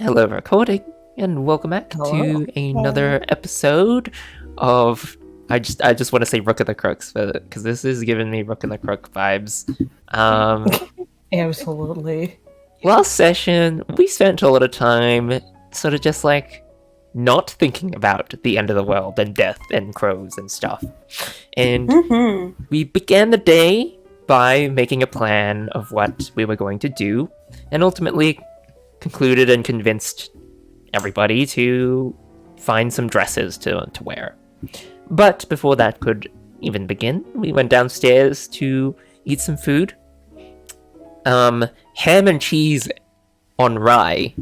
Hello, recording, and welcome back to another episode of. I just want to say Rook of the Crooks, because this is giving me Rook of the Crook vibes. Absolutely. Last session, we spent a lot of time sort of just like not thinking about the end of the world and death and crows and stuff. And we began the day by making a plan of what we were going to do, and ultimately concluded and convinced everybody to find some dresses to wear. But before that could even begin, we went downstairs to eat some food. Ham and cheese on rye.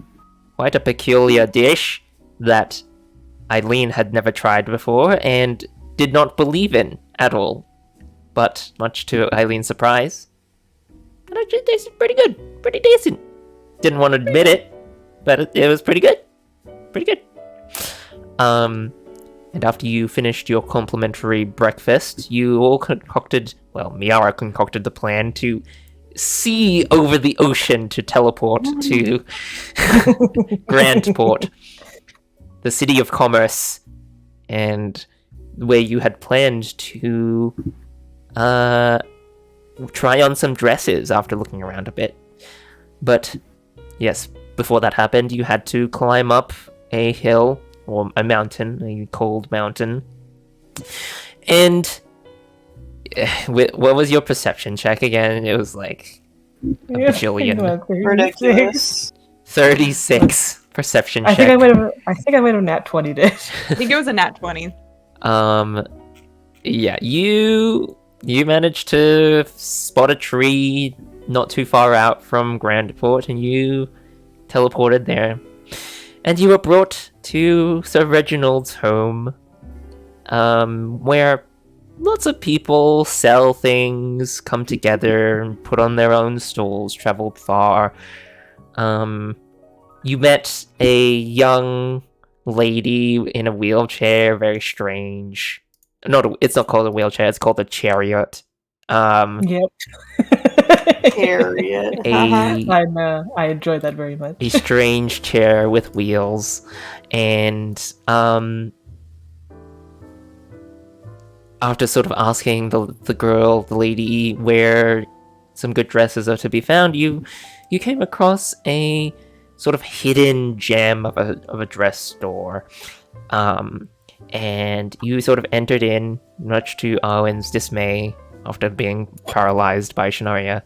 Quite a peculiar dish that Eileen had never tried before and did not believe in at all. But much to Eileen's surprise, it actually tasted pretty good, pretty decent. Didn't want to admit it, but it was pretty good. Pretty good. And after you finished your complimentary breakfast, you all concocted, well, Miara concocted the plan to see over the ocean to teleport to Grandport, the city of commerce, and where you had planned to try on some dresses after looking around a bit. But yes, before that happened, you had to climb up a hill, or a mountain, a cold mountain. And what was your perception check again? It was like a bajillion. Ridiculous. 36 perception I check. think I might have nat 20'd it. I think it was a nat 20. Yeah, you managed to spot a tree not too far out from Grandport, and you teleported there. And you were brought to Sir Reginald's home, where lots of people sell things, come together, and put on their own stalls, traveled far. You met a young lady in a wheelchair, very strange. It's not called a wheelchair, it's called a chariot. Yep. Chariot. I enjoyed that very much. A strange chair with wheels, and after sort of asking the lady where some good dresses are to be found, you came across a sort of hidden gem of a dress store, and you sort of entered in, much to Arwynn's dismay after being paralyzed by Shanaria.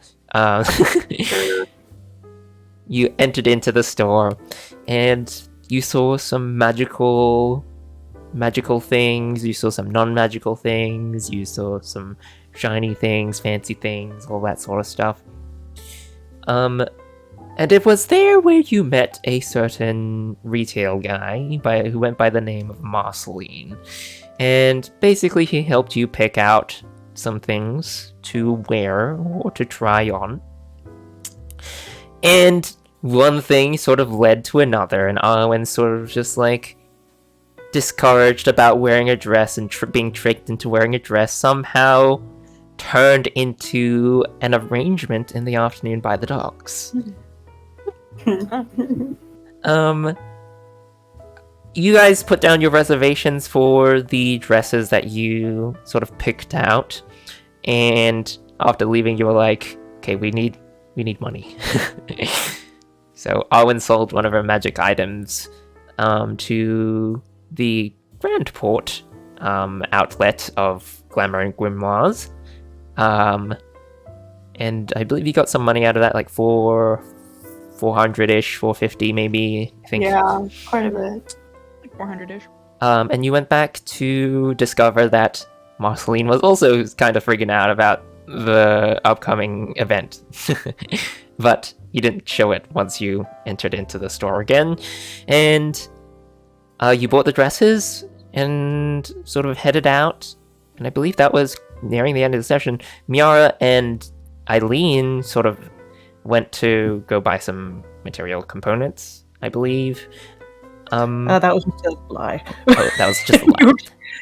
You entered into the store, and you saw some magical things, you saw some non-magical things, you saw some shiny things, fancy things, all that sort of stuff. And it was there where you met a certain retail guy who went by the name of Marcelene. And basically he helped you pick out some things to wear or to try on. And one thing sort of led to another, and Arwynn sort of just like discouraged about wearing a dress and being tricked into wearing a dress somehow turned into an arrangement in the afternoon by the docks. You guys put down your reservations for the dresses that you sort of picked out, and after leaving you were like, okay, we need money. So Arwynn sold one of her magic items to the Grandport outlet of Glamour and Grimoires, and I believe you got some money out of that, like 400-ish, 450 maybe, I think. Yeah, quite a bit. Like 400-ish. And you went back to discover that Marcelene was also kind of freaking out about the upcoming event. But you didn't show it once you entered into the store again. And you bought the dresses and sort of headed out. And I believe that was nearing the end of the session. Miara and Eileen sort of went to go buy some material components, I believe. That was just a lie. Oh, that was just a lie.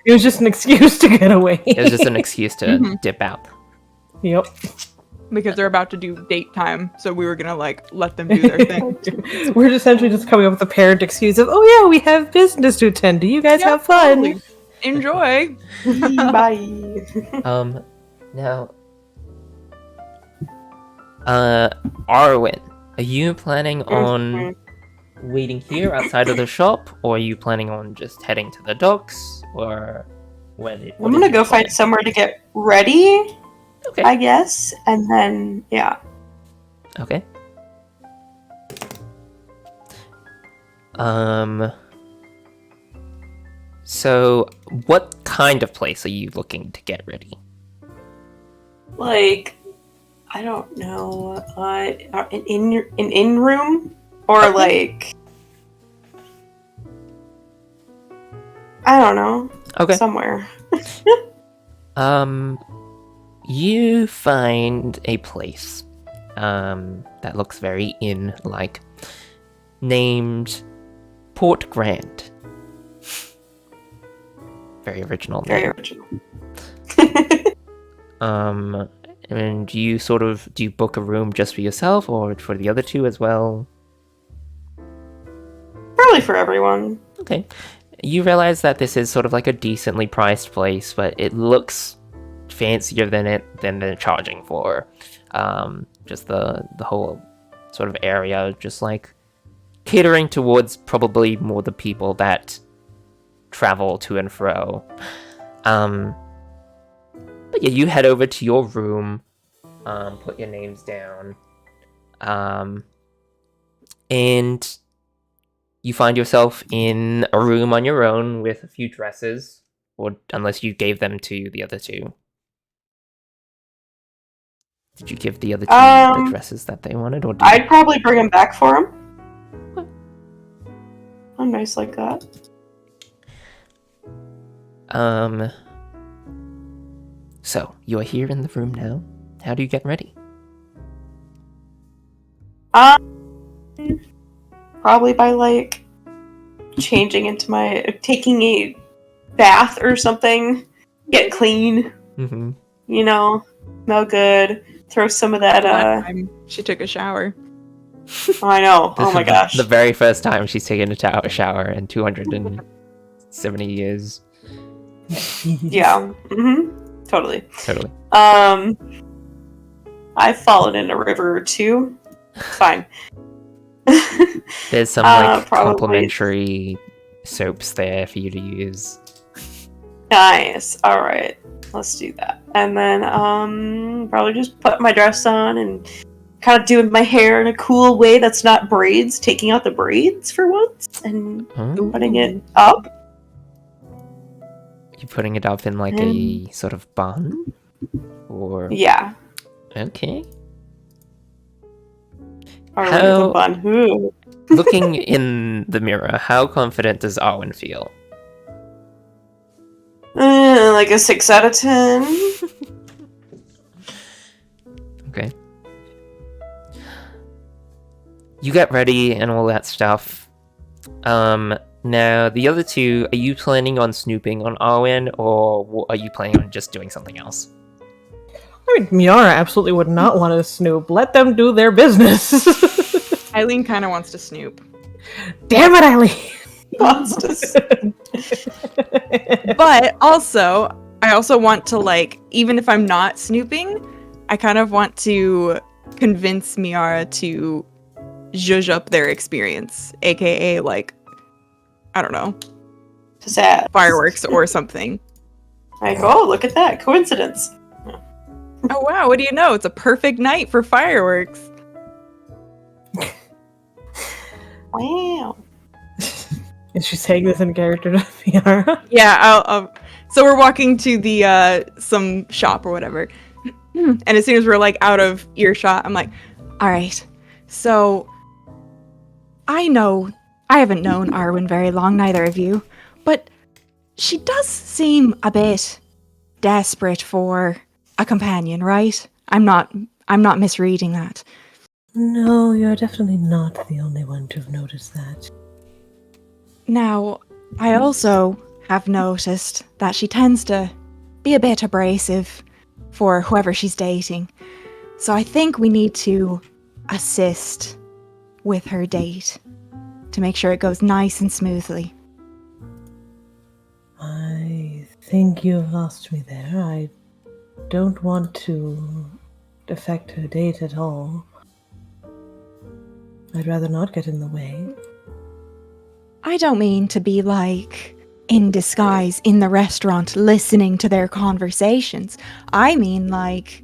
It was just an excuse to get away. It was just an excuse to dip out. Yep. because they're about to do date time, so we were gonna like let them do their thing. We're essentially just coming up with a parent excuse of, oh yeah, we have business to attend. Do you guys have fun? Totally. Enjoy. Bye. Now, Arwynn, are you planning on waiting here outside of the shop, or are you planning on just heading to the docks, or I'm gonna go find somewhere to get ready, Okay. I guess, and then yeah. Okay. So, what kind of place are you looking to get ready? Like, I don't know, an in room, or like, I don't know, Okay. somewhere. You find a place, that looks very inn-like, named Port Grand. Very original name. Very original. And do you book a room just for yourself or for the other two as well? Probably for everyone. Okay. You realize that this is sort of like a decently priced place, but it looks fancier than they're charging for. Just the whole sort of area, just like catering towards probably more the people that travel to and fro. But yeah, you head over to your room, put your names down, and you find yourself in a room on your own with a few dresses, or unless you gave them to the other two. Did you give the other two the dresses that they wanted, or I'd probably bring them back for them. I'm nice like that. So, you are here in the room now. How do you get ready? Probably by, like, taking a bath or something. Get clean. Mm-hmm. You know, smell good. Throw some of that, Last time she took a shower. I know. Oh my gosh. The very first time she's taken a shower in 270 years. Yeah. Mm-hmm. Totally. Totally. I've fallen in a river or two. Fine. There's some complimentary soaps there for you to use. Nice. All right. Let's do that. And then probably just put my dress on and kind of doing my hair in a cool way that's not braids, taking out the braids for once and putting it up. You putting it up in like a sort of bun? Or yeah. Okay. Or like a bun. Ooh. Looking in the mirror, how confident does Arwynn feel? Like a 6 out of 10. Okay. You get ready and all that stuff. Now, the other two, are you planning on snooping on Arwynn, or are you planning on just doing something else? I mean, Miara absolutely would not want to snoop. Let them do their business. Eileen kind of wants to snoop. Damn it, Eileen! But also, I also want to, like, even if I'm not snooping, I kind of want to convince Miara to zhuzh up their experience, aka, like, I don't know, fireworks or something. Like, oh, look at that coincidence. Oh wow, what do you know? It's a perfect night for fireworks. Wow. Is she saying this in character to Miara? Yeah, I'll so we're walking to the some shop or whatever. And as soon as we're like out of earshot, I'm like, all right, so I haven't known Arwynn very long, neither of you, but she does seem a bit desperate for a companion, right? I'm not misreading that. No, you're definitely not the only one to have noticed that. Now, I also have noticed that she tends to be a bit abrasive for whoever she's dating. So I think we need to assist with her date to make sure it goes nice and smoothly. I think you've lost me there. I don't want to affect her date at all. I'd rather not get in the way. I don't mean to be like in disguise in the restaurant listening to their conversations. I mean like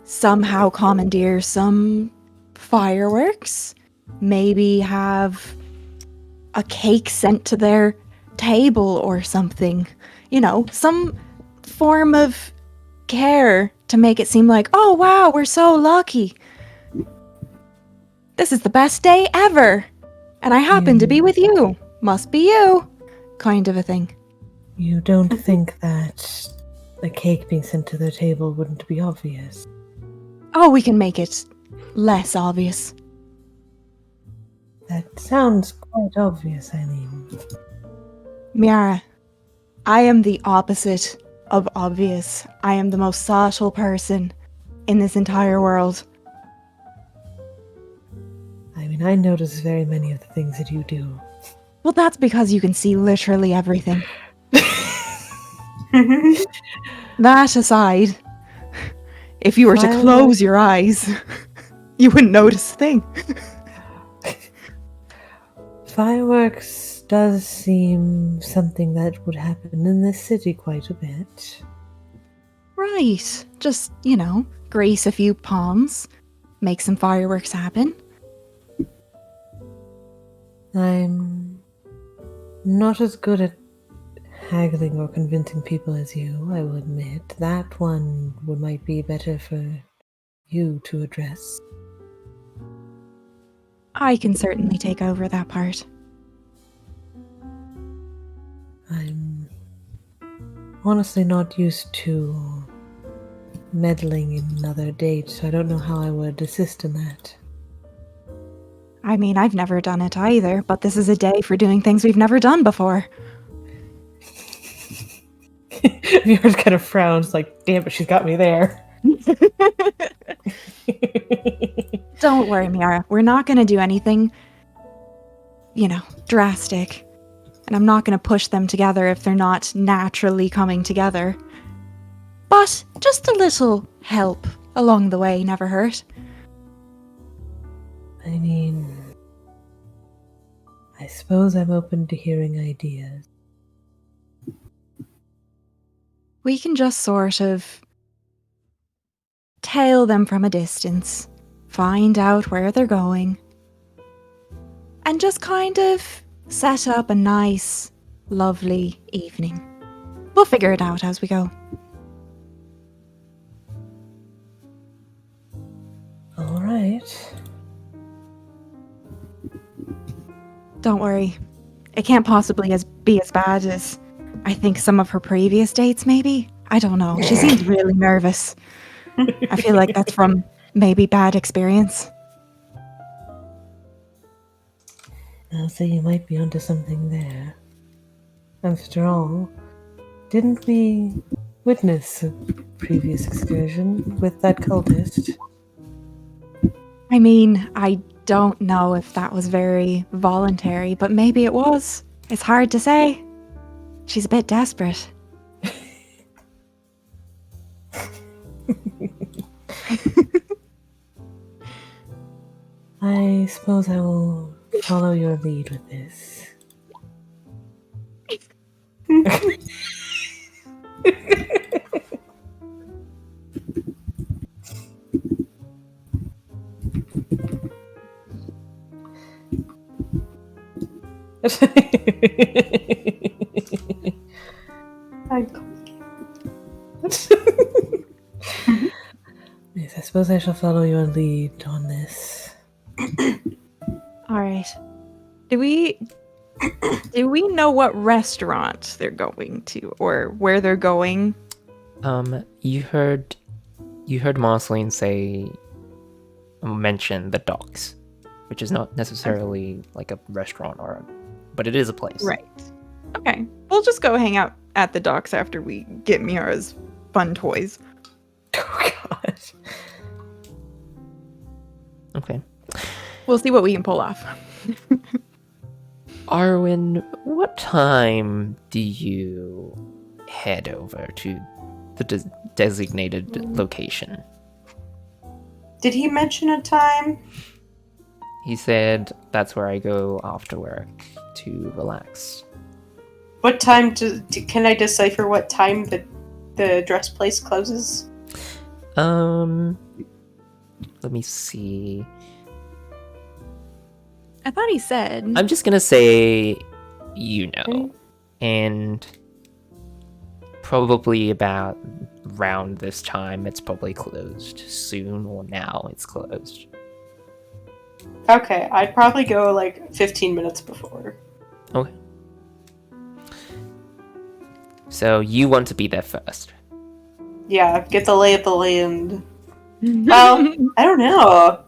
somehow commandeer some fireworks, maybe have a cake sent to their table or something. You know, some form of care to make it seem like, oh wow, we're so lucky. This is the best day ever. And I happen to be with you. Must be you. Kind of a thing. You don't think that a cake being sent to their table wouldn't be obvious? Oh, we can make it less obvious. That sounds quite obvious, Eileen. Miara, I am the opposite of obvious. I am the most subtle person in this entire world. I mean, I notice very many of the things that you do. Well, that's because you can see literally everything. That aside, if you were to close your eyes, you wouldn't notice a thing. Fireworks does seem something that would happen in this city quite a bit. Right. Just, you know, grease a few palms, make some fireworks happen. I'm not as good at haggling or convincing people as you, I will admit. That one might be better for you to address. I can certainly take over that part. I'm honestly not used to meddling in another date, so I don't know how I would assist in that. I mean, I've never done it either, but this is a day for doing things we've never done before. Yours kind of frowns like, damn it, she's got me there. Don't worry, Miara. We're not going to do anything, you know, drastic. And I'm not going to push them together if they're not naturally coming together. But just a little help along the way never hurt. I mean, I suppose I'm open to hearing ideas. We can just sort of tail them from a distance, find out where they're going, and just kind of set up a nice, lovely evening. We'll figure it out as we go. All right. Don't worry. It can't possibly be as bad as I think some of her previous dates, maybe? I don't know. She seems really nervous. I feel like that's from maybe bad experience. I'll say you might be onto something there. After all, didn't we witness a previous excursion with that cultist? I mean, I don't know if that was very voluntary, but maybe it was. It's hard to say. She's a bit desperate. I suppose I will follow your lead with this. Yes, I suppose I shall follow your lead on this. All right. Do we know what restaurant they're going to or where they're going? You heard Marcelene mention the docks, which is not necessarily like a restaurant but it is a place. Right. Okay. We'll just go hang out at the docks after we get Miara's fun toys. Okay. We'll see what we can pull off. Arwynn, what time do you head over to the designated location? Did he mention a time? He said that's where I go after work to relax. What time can I decipher what time the dress place closes? Let me see. I thought he said. I'm just gonna say, and probably about around this time, it's probably closed. Soon or now, it's closed. Okay, I'd probably go like 15 minutes before. Okay. So you want to be there first? Yeah, get the lay of the land. Well, I don't know.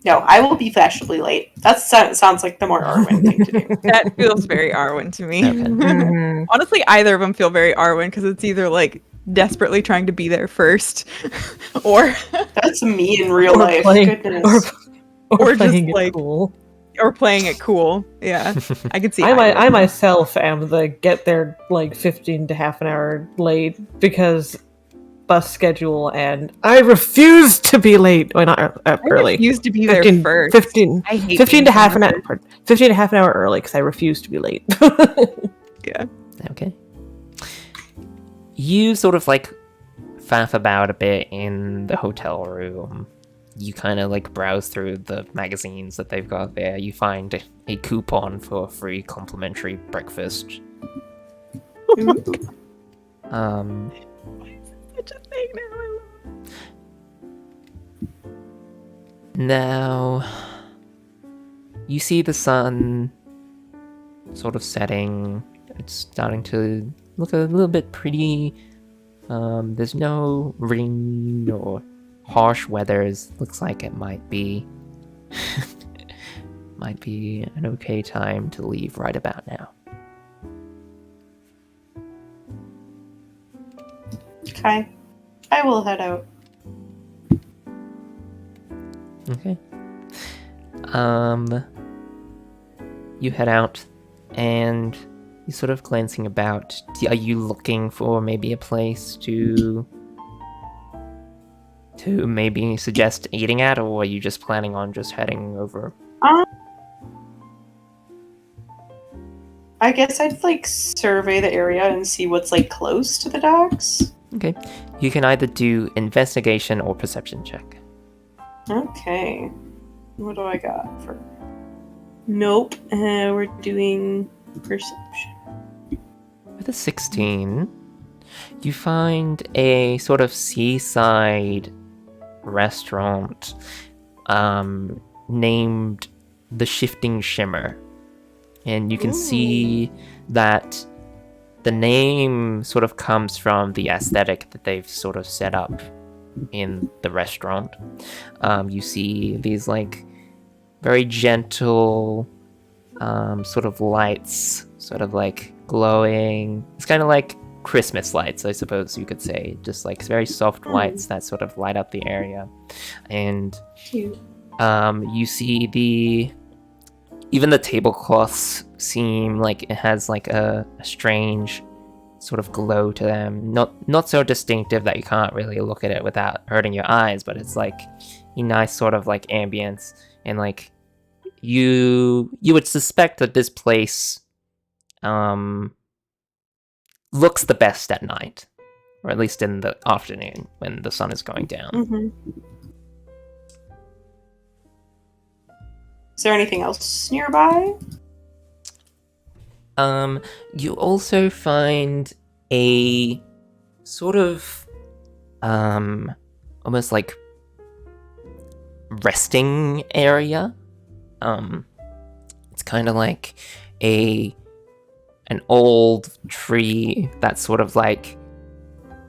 No, I will be fashionably late. That sounds like the more Arwynn thing to do. That feels very Arwynn to me. Okay. Mhm. Honestly, either of them feel very Arwynn because it's either like desperately trying to be there first, or That's me in real Or life. playing- Goodness. Or just, playing it like, cool. or playing it cool. Yeah, I could see. I myself am the get there like 15 to half an hour late because bus schedule, and I refuse to be late. Well, not early. I used to be there 15, first. 15, I hate 15 being to half an somewhere hour. 15 to half an hour early because I refuse to be late. Yeah. Okay. You sort of like faff about a bit in the hotel room. You kind of like browse through the magazines that they've got there. You find a coupon for a free complimentary breakfast. Such a thing now. I love Now, you see the sun sort of setting. It's starting to look a little bit pretty. There's no rain or harsh weathers. Looks like it might be might be an okay time to leave right about now. Okay. I will head out. Okay. You head out, and you're sort of glancing about. Are you looking for maybe a place to maybe suggest eating at, or are you just planning on just heading over? I guess I'd like survey the area and see what's like close to the docks. Okay. You can either do investigation or perception check. Okay. What do I got for? Nope. We're doing perception. With a 16, you find a sort of seaside restaurant named The Shifting Shimmer. And you can see that the name sort of comes from the aesthetic that they've sort of set up in the restaurant. You see these like very gentle sort of lights, sort of like glowing. It's kind of like Christmas lights, I suppose you could say. Just like very soft lights that sort of light up the area. And Cute. you see even the tablecloths seem like it has like a strange sort of glow to them. Not so distinctive that you can't really look at it without hurting your eyes, but it's like a nice sort of like ambience, and like you would suspect that this place looks the best at night, or at least in the afternoon when the sun is going down. Mm-hmm. Is there anything else nearby? You also find a sort of almost like resting area. It's kind of like an old tree that's sort of like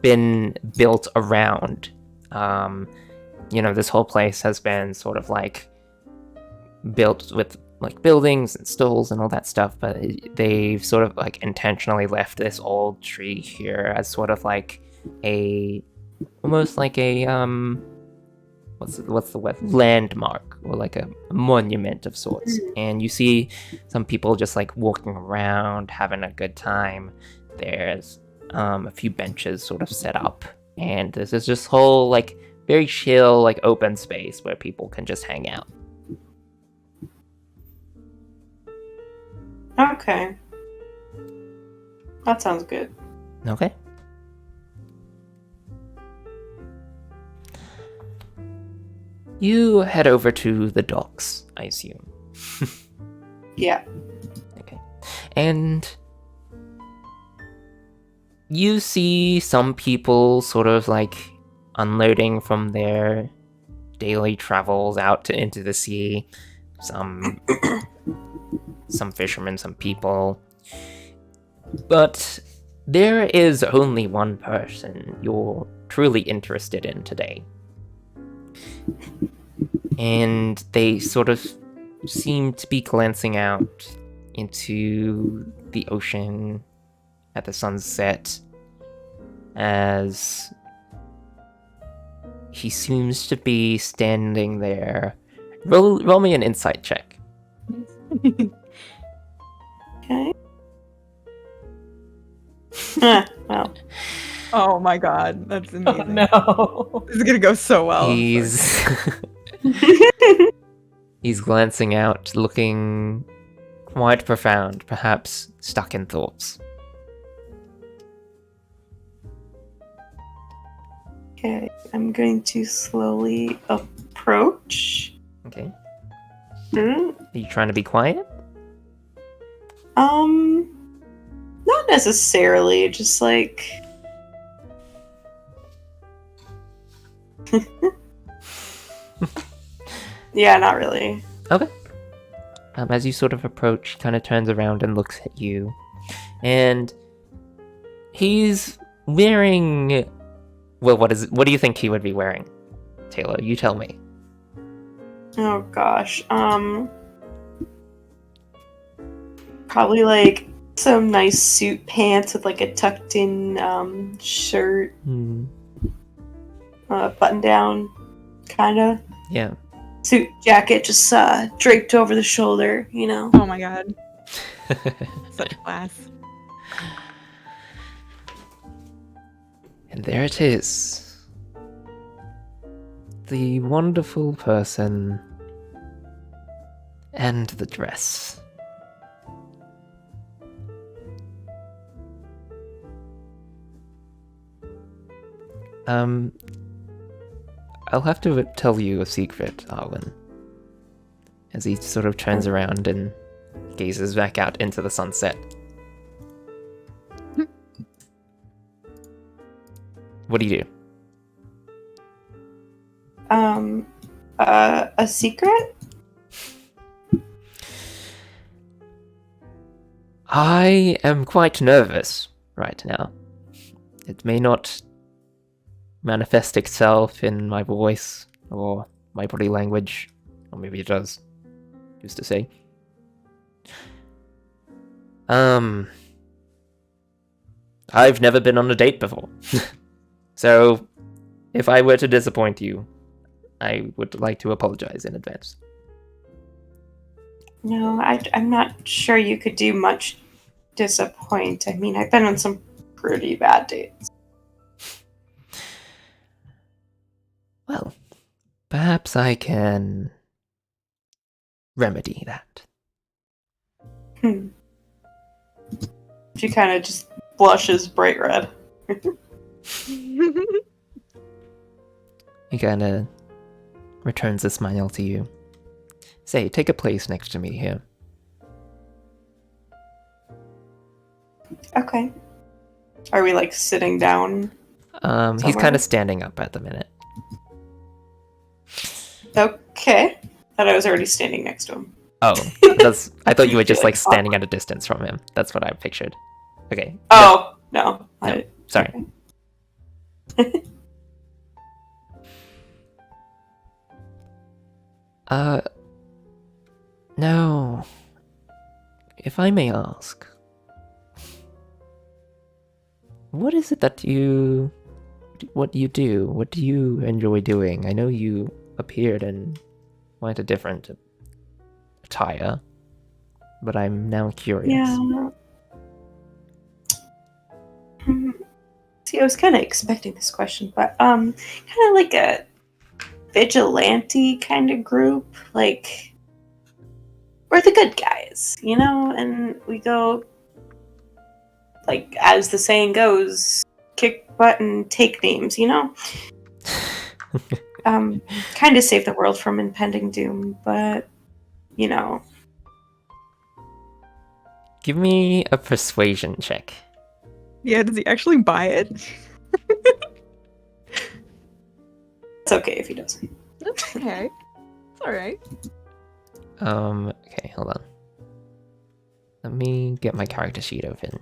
been built around. This whole place has been sort of like built with like buildings and stalls and all that stuff, but they've sort of like intentionally left this old tree here as sort of like a almost like a what's the word, landmark, or like a monument of sorts. And you see some people just like walking around having a good time. There's a few benches sort of set up, and there's this whole like very chill like open space where people can just hang out. Okay. That sounds good. Okay. You head over to the docks, I assume. Yeah. Okay. And you see some people sort of like unloading from their daily travels out into the sea. Some fishermen, some people. But there is only one person you're truly interested in today. And they sort of seem to be glancing out into the ocean at the sunset as he seems to be standing there. Roll me an insight check. Okay. Well. Oh my god, that's Oh, amazing. no. This is gonna go so well. He's he's glancing out, looking quite profound, perhaps stuck in thoughts. Okay, I'm going to slowly approach. Okay. Hmm. Are you trying to be quiet? Not necessarily, just like... Yeah, not really. Okay. As you sort of approach, he kind of turns around and looks at you. And he's wearing... Well, what do you think he would be wearing? Taylor, you tell me. Oh gosh. Probably like some nice suit pants with like a tucked in shirt, button down, kinda. Yeah. Suit jacket just draped over the shoulder, you know. Oh my god. Such class. And there it is. The wonderful person and the dress. I'll have to tell you a secret, Arwynn. As he sort of turns around and gazes back out into the sunset. What do you do? A secret? I am quite nervous right now. It may not manifest itself in my voice or my body language, or maybe it does. Who's to say? I've never been on a date before. So, if I were to disappoint you, I would like to apologize in advance. No, I'm not sure you could do much disappoint. I mean, I've been on some pretty bad dates. Well, perhaps I can remedy that. She kind of just blushes bright red. He kind of returns a smile to you. Say, take a place next to me here. Okay. Are we like sitting down? He's Somewhere? kind of standing up at the minute. Okay. Thought I was already standing next to him. Oh, I thought you were just like standing at a distance from him. That's what I pictured. Okay. Oh, no. No, sorry. No. If I may ask, what is it that you what do you do? What do you enjoy doing? I know you appeared in quite a different attire, but I'm now curious. Yeah. See, I was kind of expecting this question, but kind of like a vigilante kind of group. Like, we're the good guys, you know, and we go, like, as the saying goes, kick butt and take names, you know. Kind of save the world from impending doom, but you know. Give me a persuasion check. Yeah, does he actually buy it? It's okay if he doesn't. That's okay. It's alright. Okay, hold on. Let me get my character sheet open.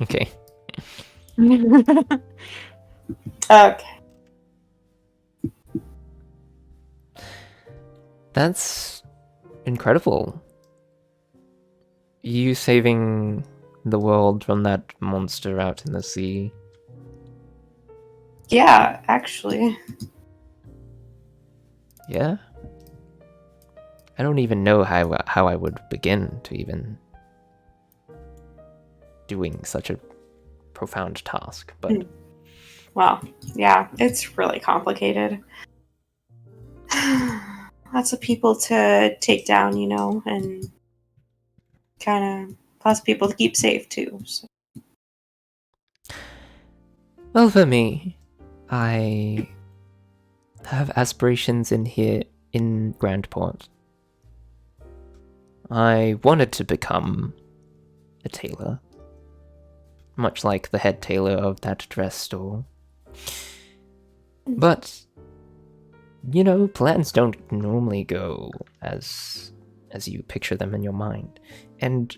Okay. Okay. That's incredible. You saving the world from that monster out in the sea. Yeah, actually. Yeah? I don't even know how I would begin to even doing such a profound task, but Well, yeah, it's really complicated. Lots of people to take down, you know, and kind of lots of people to keep safe too. So. well, for me, I have aspirations in here in Grandport. I wanted to become a tailor, much like the head tailor of that dress store. But you know, plans don't normally go as you picture them in your mind. And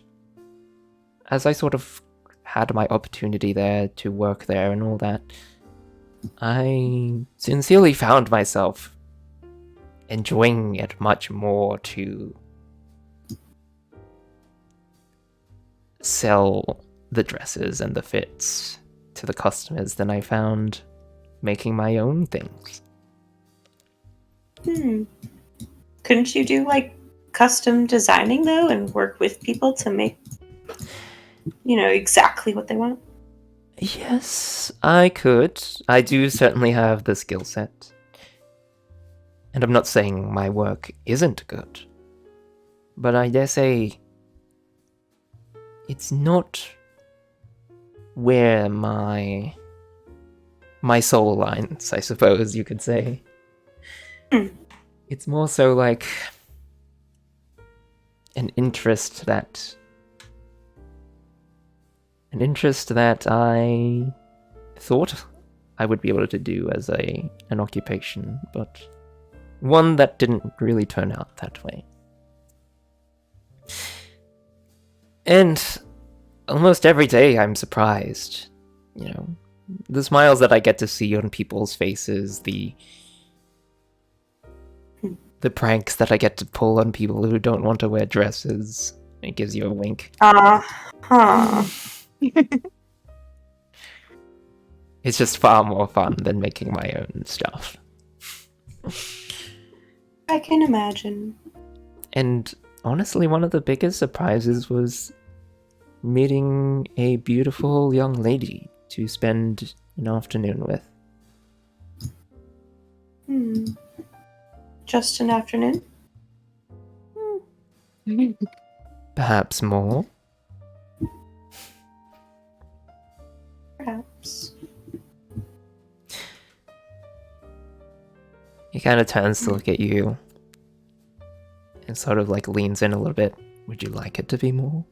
as I sort of had my opportunity there to work there and all that, I sincerely found myself enjoying it much more to sell the dresses and the fits to the customers than I found making my own things. Couldn't you do like custom designing though and work with people to make, you know, exactly what they want? Yes, I could. I do certainly have the skill set. And I'm not saying my work isn't good. But I dare say it's not where my soul aligns, I suppose you could say. It's more so like an interest that I thought I would be able to do as an occupation, but one that didn't really turn out that way. And almost every day I'm surprised, you know, the smiles that I get to see on people's faces, the pranks that I get to pull on people who don't want to wear dresses. It gives you a wink. It's just far more fun than making my own stuff. I can imagine. And honestly, one of the biggest surprises was meeting a beautiful young lady to spend an afternoon with. Just an afternoon? Perhaps more. Perhaps. He kind of turns to look at you and sort of like leans in a little bit. Would you like it to be more?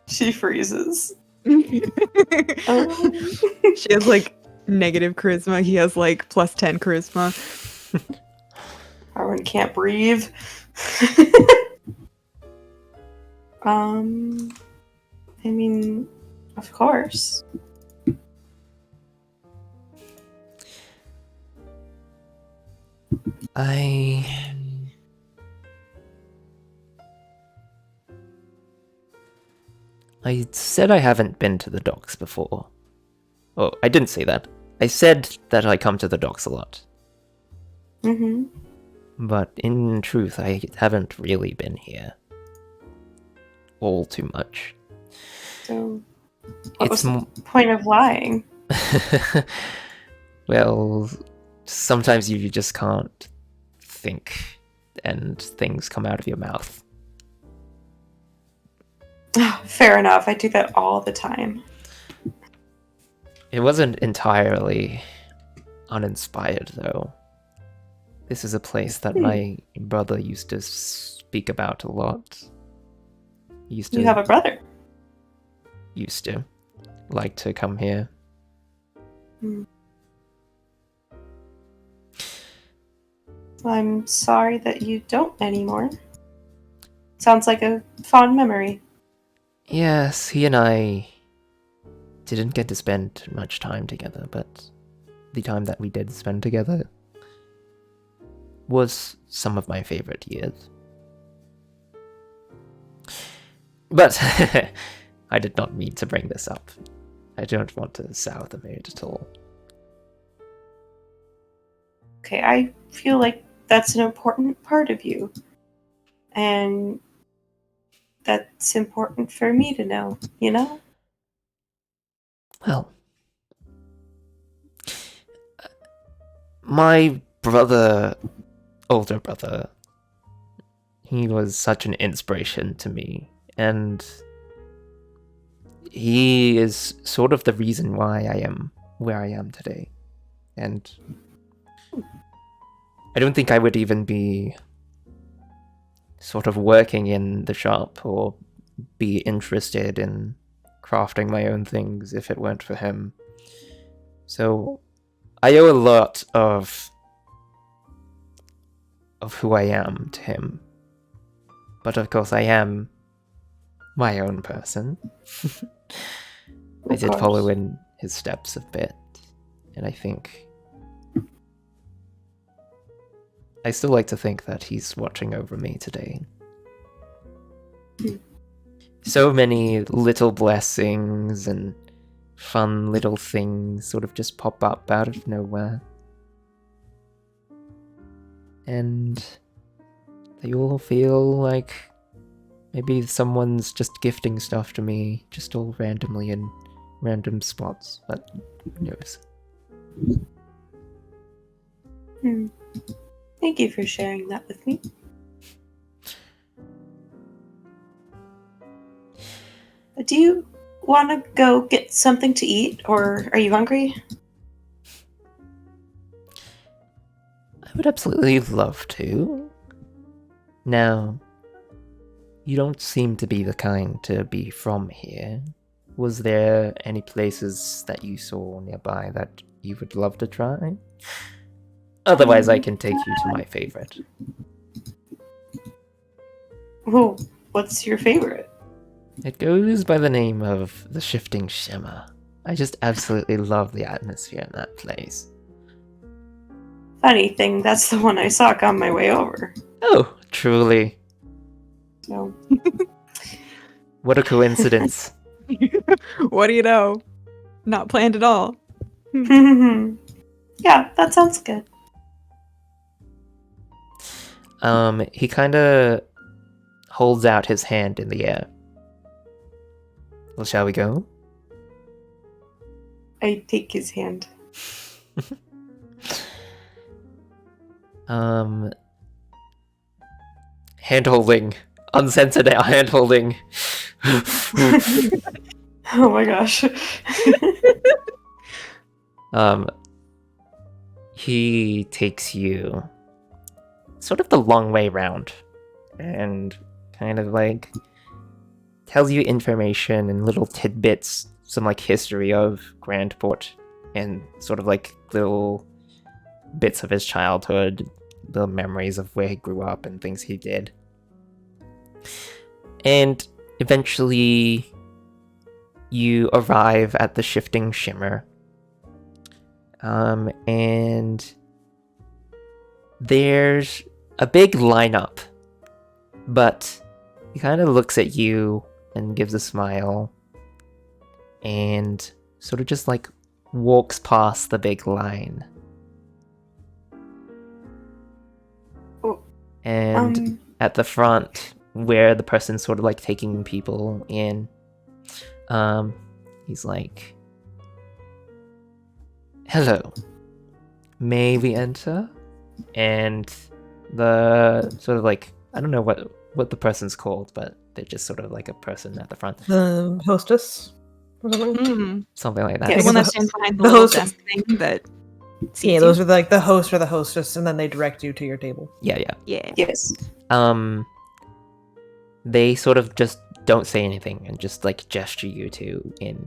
She freezes. She has like negative charisma. He has like plus 10 charisma. Arwynn can't breathe. I mean, of course. I said I haven't been to the docks before. Oh, I didn't say that. I said that I come to the docks a lot. Mm-hmm. But in truth, I haven't really been here. All too much. So, what was It's the point of lying? Well, sometimes you just can't think, and things come out of your mouth. Fair enough. I do that all the time. It wasn't entirely uninspired, though. This is a place that my brother used to speak about a lot. He used to, You have a brother. used to like to come here. I'm sorry that you don't anymore. Sounds like a fond memory. Yes, he and I didn't get to spend much time together, but the time that we did spend together was some of my favorite years. But I did not mean to bring this up. I don't want to sour the mood at all. Okay, I feel like that's an important part of you. And that's important for me to know, you know? Well, my brother, older brother, he was such an inspiration to me, and he is sort of the reason why I am where I am today. And I don't think I would even be sort of working in the shop or be interested in crafting my own things if it weren't for him. So I owe a lot of who I am to him. But of course I am my own person. I did follow in his steps a bit, and I still like to think that he's watching over me today. So many little blessings and fun little things sort of just pop up out of nowhere. And they all feel like maybe someone's just gifting stuff to me, just all randomly in random spots, but who knows? Thank you for sharing that with me. Do you want to go get something to eat, or are you hungry? I would absolutely love to. Now, you don't seem to be the kind to be from here. Was there any places that you saw nearby that you would love to try? Otherwise, I can take you to my favorite. Oh, what's your favorite? It goes by the name of the Shifting Shimmer. I just absolutely love the atmosphere in that place. Funny thing, that's the one I saw on my way over. Oh, truly. So, What a coincidence. What do you know? Not planned at all. yeah, that sounds good. He kind of holds out his hand in the air. Well, shall we go? I take his hand. Hand-holding. Uncensored hand-holding. Oh my gosh. He takes you sort of the long way round and kind of like tells you information and little tidbits, some like history of Grandport and sort of like little bits of his childhood, the memories of where he grew up and things he did. And eventually you arrive at the Shifting Shimmer. And there's a big lineup, but he kind of looks at you and gives a smile and sort of just like walks past the big line. Oh, And at the front, where the person's sort of like taking people in, he's like, "Hello, may we enter?" And the sort of like, I don't know what the person's called, but they're just sort of like a person at the front, The hostess or something? something like that. Yes. The one the that stands behind the the little host- desk thing that seats Yeah, you. those are like the host or the hostess, and then they direct you to your table. Yeah. Yeah. yes. They sort of just don't say anything and just like gesture you two in.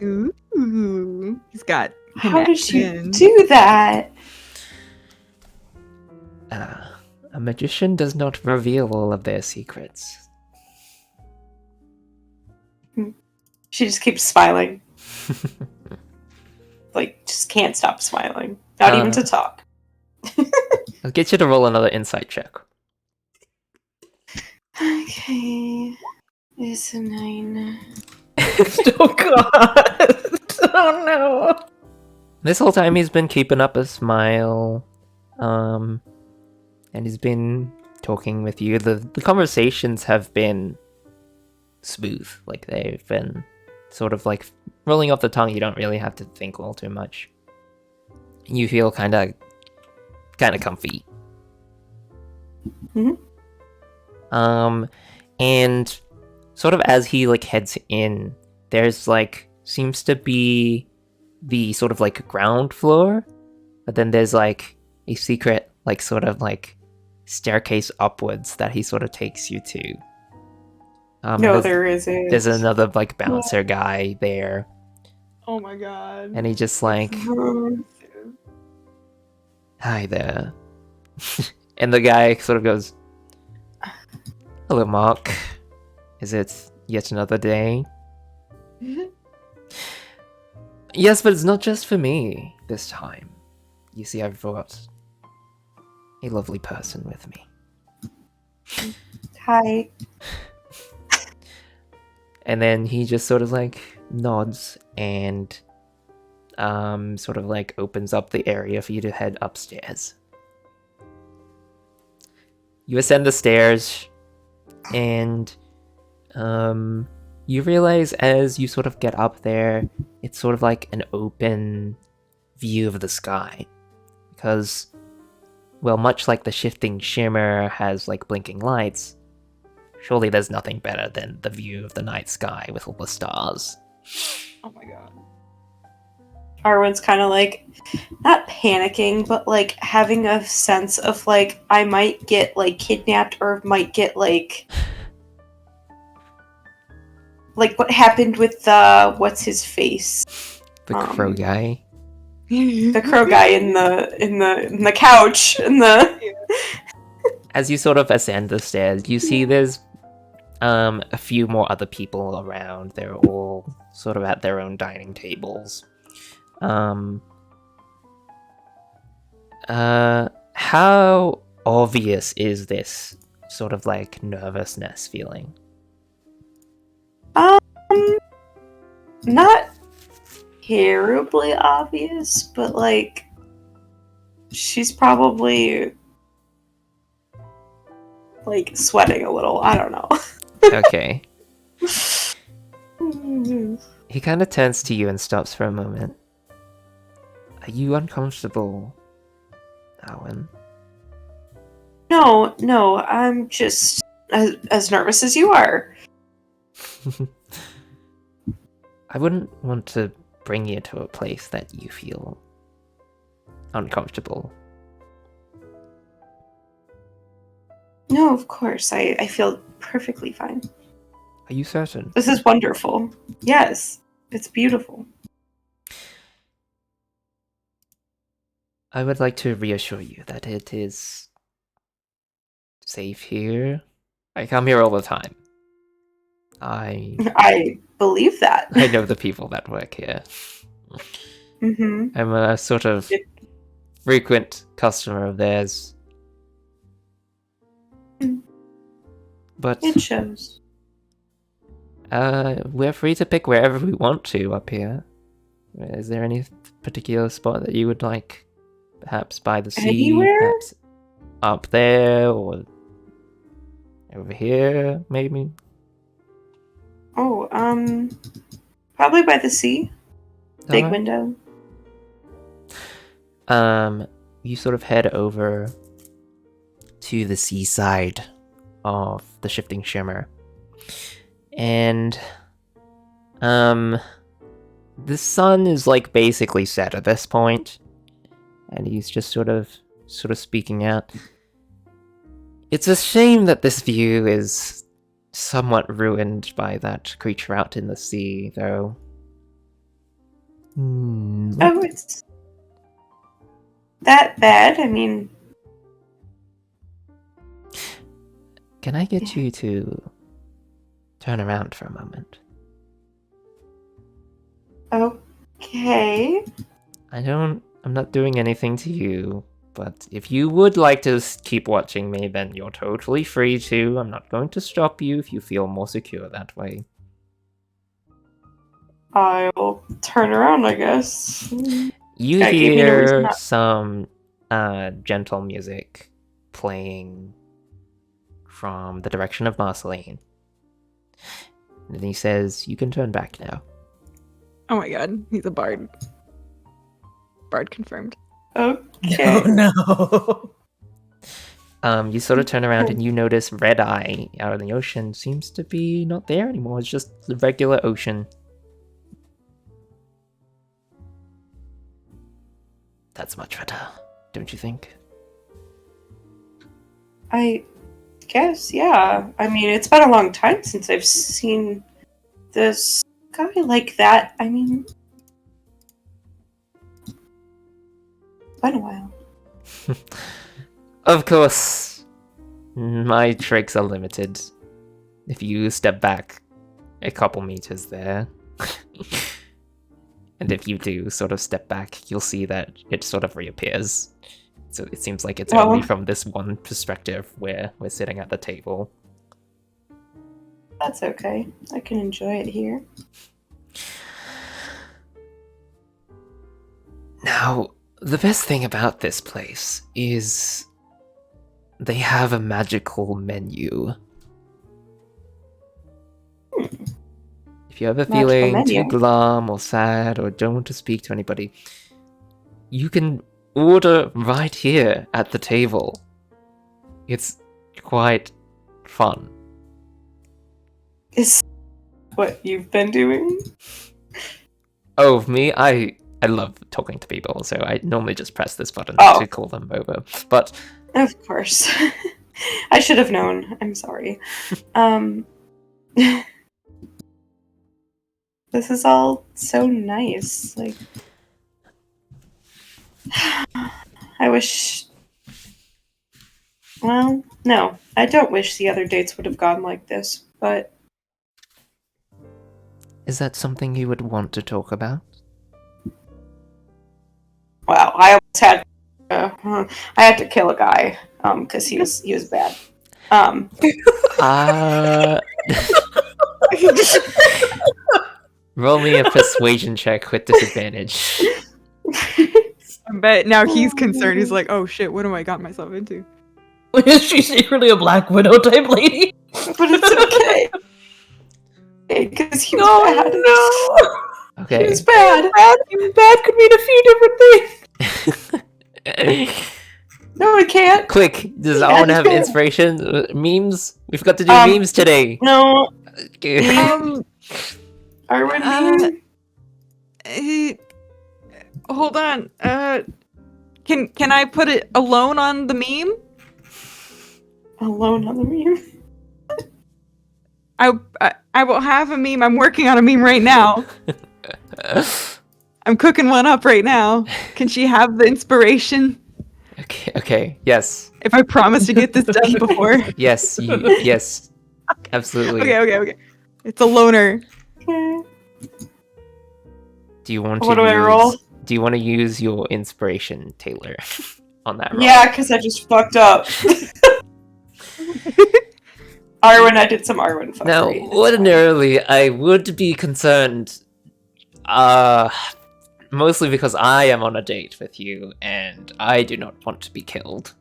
Ooh. He's got How did you connections. do that? A magician does not reveal all of their secrets. She just keeps smiling. Like, just can't stop smiling. Not even to talk. I'll get you to roll another insight check. Okay. It's a 9. Oh god! Oh no! This whole time he's been keeping up a smile, and he's been talking with you. The conversations have been smooth, like they've been sort of like rolling off the tongue. You don't really have to think all too much. You feel kind of comfy. Mhm. And sort of as he like heads in, there's like seems to be the sort of like ground floor, but then there's like a secret like sort of like staircase upwards that he sort of takes you to. No, there isn't. There's another like bouncer guy there, Oh my god. and he just like, "Hi there," and the guy sort of goes, "Hello, Mark. Is it yet another day?" "Yes, but it's not just for me this time. You see, I've brought a lovely person with me." Hi. And then he just sort of like nods and sort of like opens up the area for you to head upstairs. You ascend the stairs, and you realize as you sort of get up there, it's sort of like an open view of the sky. Because, well, much like the shifting shimmer has like blinking lights, surely there's nothing better than the view of the night sky with all the stars. Oh my god. Arwynn's kind of like, not panicking, but like having a sense of like, I might get like kidnapped or might get like what happened with what's his face? The crow guy. The crow guy in the couch in the As you sort of ascend the stairs, you see there's a few more other people around. They're all sort of at their own dining tables. How obvious is this sort of like nervousness feeling? not terribly obvious, but like she's probably like sweating a little. I don't know. Okay. He kind of turns to you and stops for a moment. Are you uncomfortable, Arwynn? No, I'm just as nervous as you are. I wouldn't want to bring you to a place that you feel uncomfortable. No, of course. I feel perfectly fine. Are you certain? This is wonderful. Yes, it's beautiful. I would like to reassure you that it is safe here. I come here all the time. I believe that. I know the people that work here. Mm-hmm. I'm a sort of frequent customer of theirs. But It shows. we're free to pick wherever we want to up here. Is there any particular spot that you would like? Perhaps by the sea, Anywhere? perhaps up there, or over here, maybe? Oh, probably by the sea. Big Alright. window. You sort of head over to the seaside of the Shifting Shimmer. And, the sun is, like, basically set at this point. And he's just sort of speaking out. It's a shame that this view is somewhat ruined by that creature out in the sea, though. Oh, it's that bad? I mean... Can I get you to turn around for a moment? Okay. I'm not doing anything to you, but if you would like to keep watching me, then you're totally free to. I'm not going to stop you if you feel more secure that way. I'll turn around, I guess. You That gave me no reason hear not- some gentle music playing from the direction of Marcelene. And he says, "You can turn back now." Oh my god, he's a bard. Bard confirmed. Okay. No. You sort of turn around and you notice Red Eye out in the ocean seems to be not there anymore. It's just the regular ocean. That's much better, don't you think? I guess, yeah. I mean, it's been a long time since I've seen this guy like that. I mean, it's been a while. Of course, my tricks are limited. If you step back a couple meters there, and if you do sort of step back, you'll see that it sort of reappears. So it seems like it's only from this one perspective where we're sitting at the table. That's okay. I can enjoy it here. Now, the best thing about this place is they have a magical menu. If you're ever Magical feeling menu? too glum or sad or don't want to speak to anybody, you can order right here at the table. It's quite fun. Is what you've been doing? Oh, me? I love talking to people, so I normally just press this button Oh. to call them over. But Of course. I should have known. I'm sorry. This is all so nice. Like, I wish. Well, no, I don't wish the other dates would have gone like this, but is that something you would want to talk about? wow, I almost had. I had to kill a guy, because he was bad. Roll me a persuasion check with disadvantage. I bet now he's concerned. He's like, oh shit, what have I got myself into? Is she secretly a Black Widow type lady? But it's okay. Because he was bad. No. Okay. He's bad. Bad could mean a few different things. No, it can't. Quick, does Yeah, Arwynn have sure. inspiration? Memes? We've got to do Um, memes today. No, Um, Arwynn. hold on. Can I put it alone on the meme? Alone on the meme. I will have a meme. I'm working on a meme right now. I'm cooking one up right now. Can she have the inspiration? Okay, yes. If I promise to get this done before. Yes, yes. Absolutely. Okay. It's a loner. Okay. Do you want to What do I roll? Do you want to use your inspiration, Taylor, on that roll? Yeah, because I just fucked up. Arwynn, I did some Arwynn Now, fuckery. ordinarily, I would be concerned, mostly because I am on a date with you, and I do not want to be killed.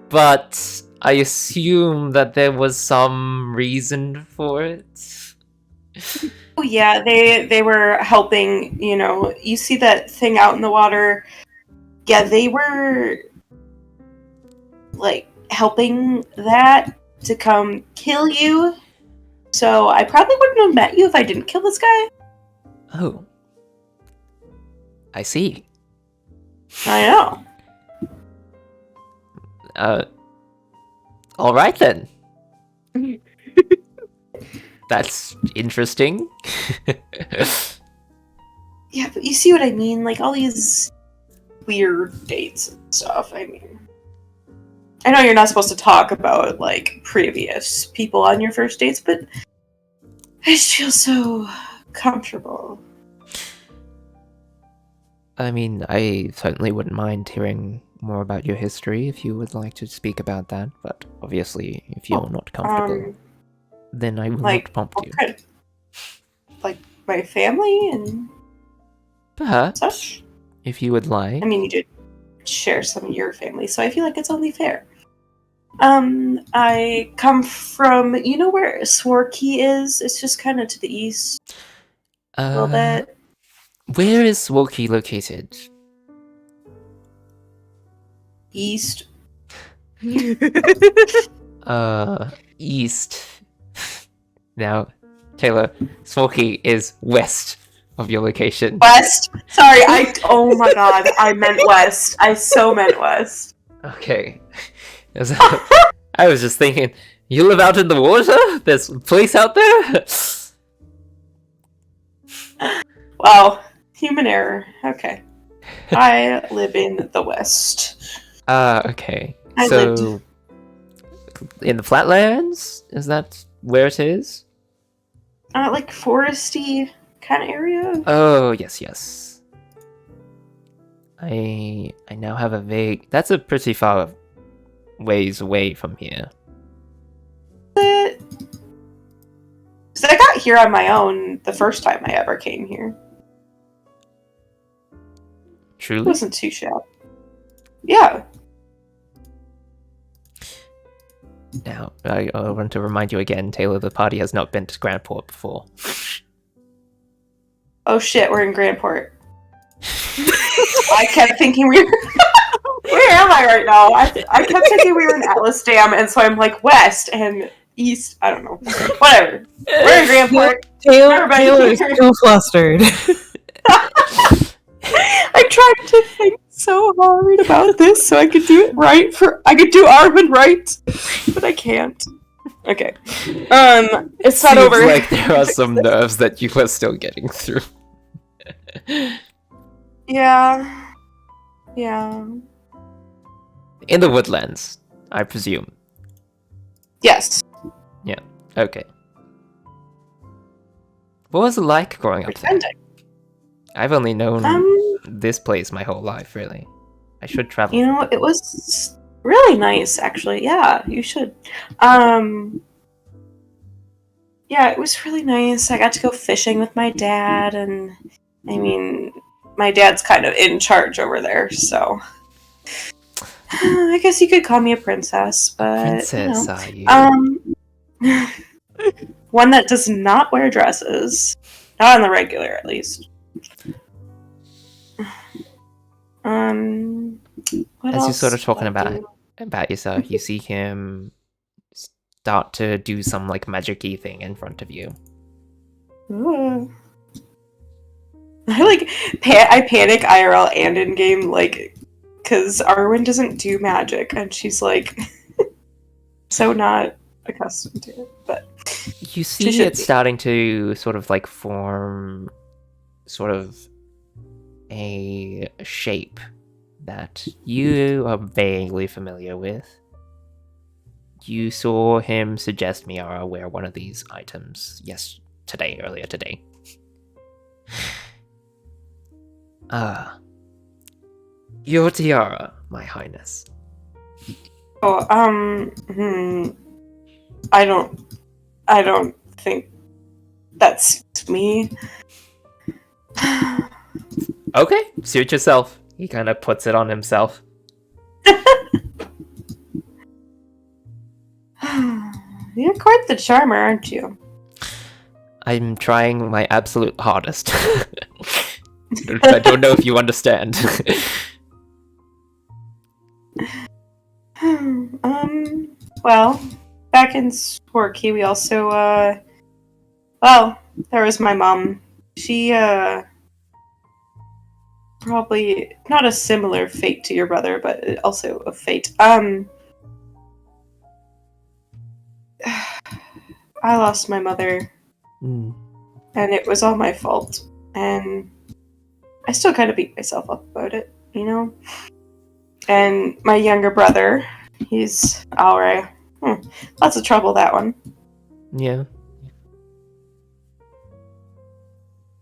But I assume that there was some reason for it. Oh yeah, they were helping, you see that thing out in the water? Yeah, they were like helping that to come kill you. So I probably wouldn't have met you if I didn't kill this guy. Oh. I see. I know. Alright then. That's interesting. Yeah, but you see what I mean? Like all these weird dates and stuff. I mean, I know you're not supposed to talk about like previous people on your first dates, but I just feel so comfortable. I mean, I certainly wouldn't mind hearing more about your history if you would like to speak about that, but obviously, if you're not comfortable, then I will not prompt you. Okay. Like my family and Perhaps, such? if you would like. I mean, you did share some of your family, so I feel like it's only fair. I come from, you know where Swarkey is? It's just kind of to the east a little bit. Where is Swoki located? East. East. Now, Taylor, Swoki is west of your location. West? Sorry, oh my god, I meant west. I so meant west. Okay. I was just thinking, you live out in the water? There's a place out there? Wow, human error. Okay. I live in the west. Okay. I So, lived- in the flatlands? Is that where it is? Like foresty kind of area. Oh, yes. I now have a vague... That's a pretty far ways away from here. Because I got here on my own the first time I ever came here. It Truly? wasn't too shabby. Yeah. Now, I want to remind you again, Taylor, the party has not been to Grandport before. Oh shit, we're in Grandport. I kept thinking we were... Where am I right now? I kept thinking we were in Atlas Dam, and so I'm like west and east. I don't know. Whatever. We're in Grandport. Taylor Everybody is here. too flustered. I tried to think so hard about this so I could do it right. I could do Arwynn right, but I can't. Okay. It's not Seems over. like there are some nerves that you are still getting through. Yeah. In the woodlands, I presume. Yes. Okay. What was it like growing up there? Pretending. I've only known this place my whole life, really. I should travel. You know, it was really nice, actually. Yeah, you should. Yeah, it was really nice. I got to go fishing with my dad, and I mean, my dad's kind of in charge over there, so I guess you could call me a princess, but Princess, you are you? know. One that does not wear dresses, not on the regular, at least. What As you're else sort of talking did I do? about yourself, you see him start to do some like magic-y thing in front of you. Ooh. I panic IRL and in game, like, because Arwynn doesn't do magic, and she's like so not accustomed to it. But You see should it be. starting to sort of like form sort of a shape that you are vaguely familiar with. You saw him suggest Miara wear one of these items earlier today. Your tiara, my highness. Oh, I don't think that suits me. Okay, suit yourself. He kind of puts it on himself. You're quite the charmer, aren't you? I'm trying my absolute hardest. I don't know if you understand. Well, back in Sporky, we also, well, there was my mom. She, probably not a similar fate to your brother, but also a fate. I lost my mother, and it was all my fault, and I still kind of beat myself up about it, you know? And my younger brother, he's alright. Lots of trouble, that one. Yeah.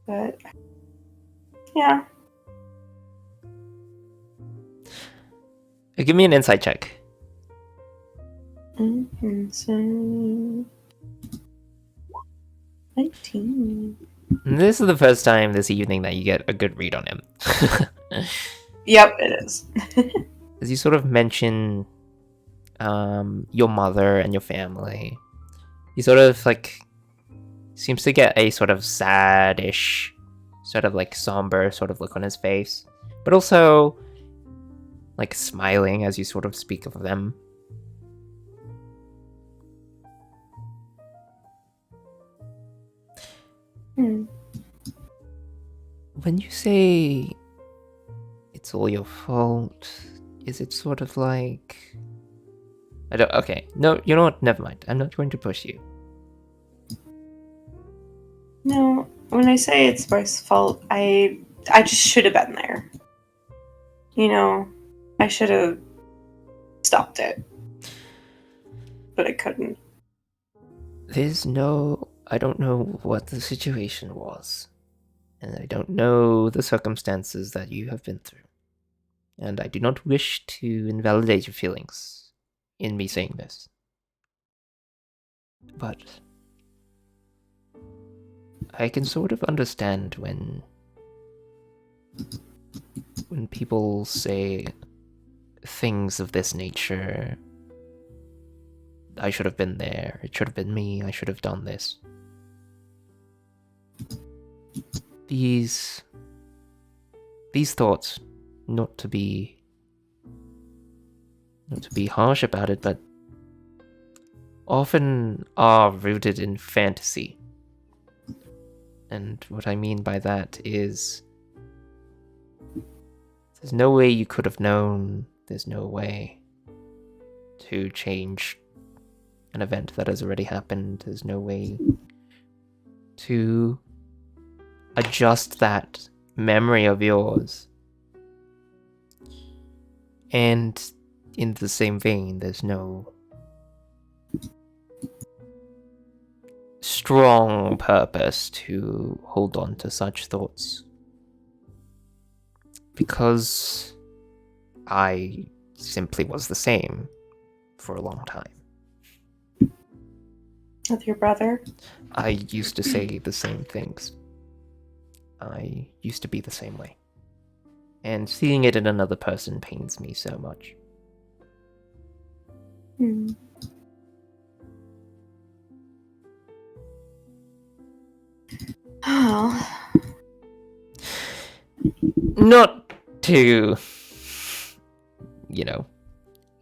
But, yeah. Give me an insight check. So 19. This is the first time this evening that you get a good read on him. Yep, it is. As you sort of mention your mother and your family, he sort of like seems to get a sort of sad-ish, sort of like somber sort of look on his face, but also like smiling as you sort of speak of them. When you say it's all your fault, is it sort of like... I don't... Okay, no, you know what? Never mind. I'm not going to push you. No, when I say it's my fault, I just should have been there. You know, I should have stopped it. But I couldn't. There's no... I don't know what the situation was. And I don't know the circumstances that you have been through. And I do not wish to invalidate your feelings in me saying this. But I can sort of understand when people say things of this nature. I should have been there. It should have been me. I should have done this. These thoughts, not to be harsh about it, but often are rooted in fantasy. And what I mean by that is there's no way you could have known, there's no way to change an event that has already happened, there's no way to adjust that memory of yours. And in the same vein, there's no strong purpose to hold on to such thoughts. Because I simply was the same for a long time. With your brother? I used to say the same things. I used to be the same way. And seeing it in another person pains me so much. Oh. Not to,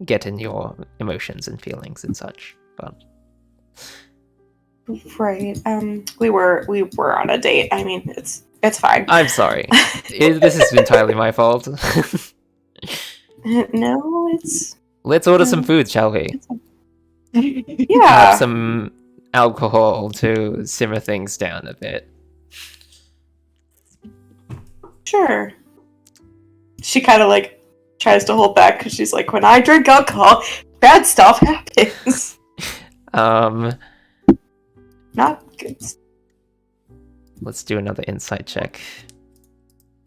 get in your emotions and feelings and such, but... Right. We were on a date. I mean, it's fine. I'm sorry. This is entirely my fault. No, it's... Let's order some food, shall we? Yeah. Have some alcohol to simmer things down a bit. Sure. She kind of like tries to hold back because she's like, when I drink alcohol, bad stuff happens. Not good. Let's do another insight check.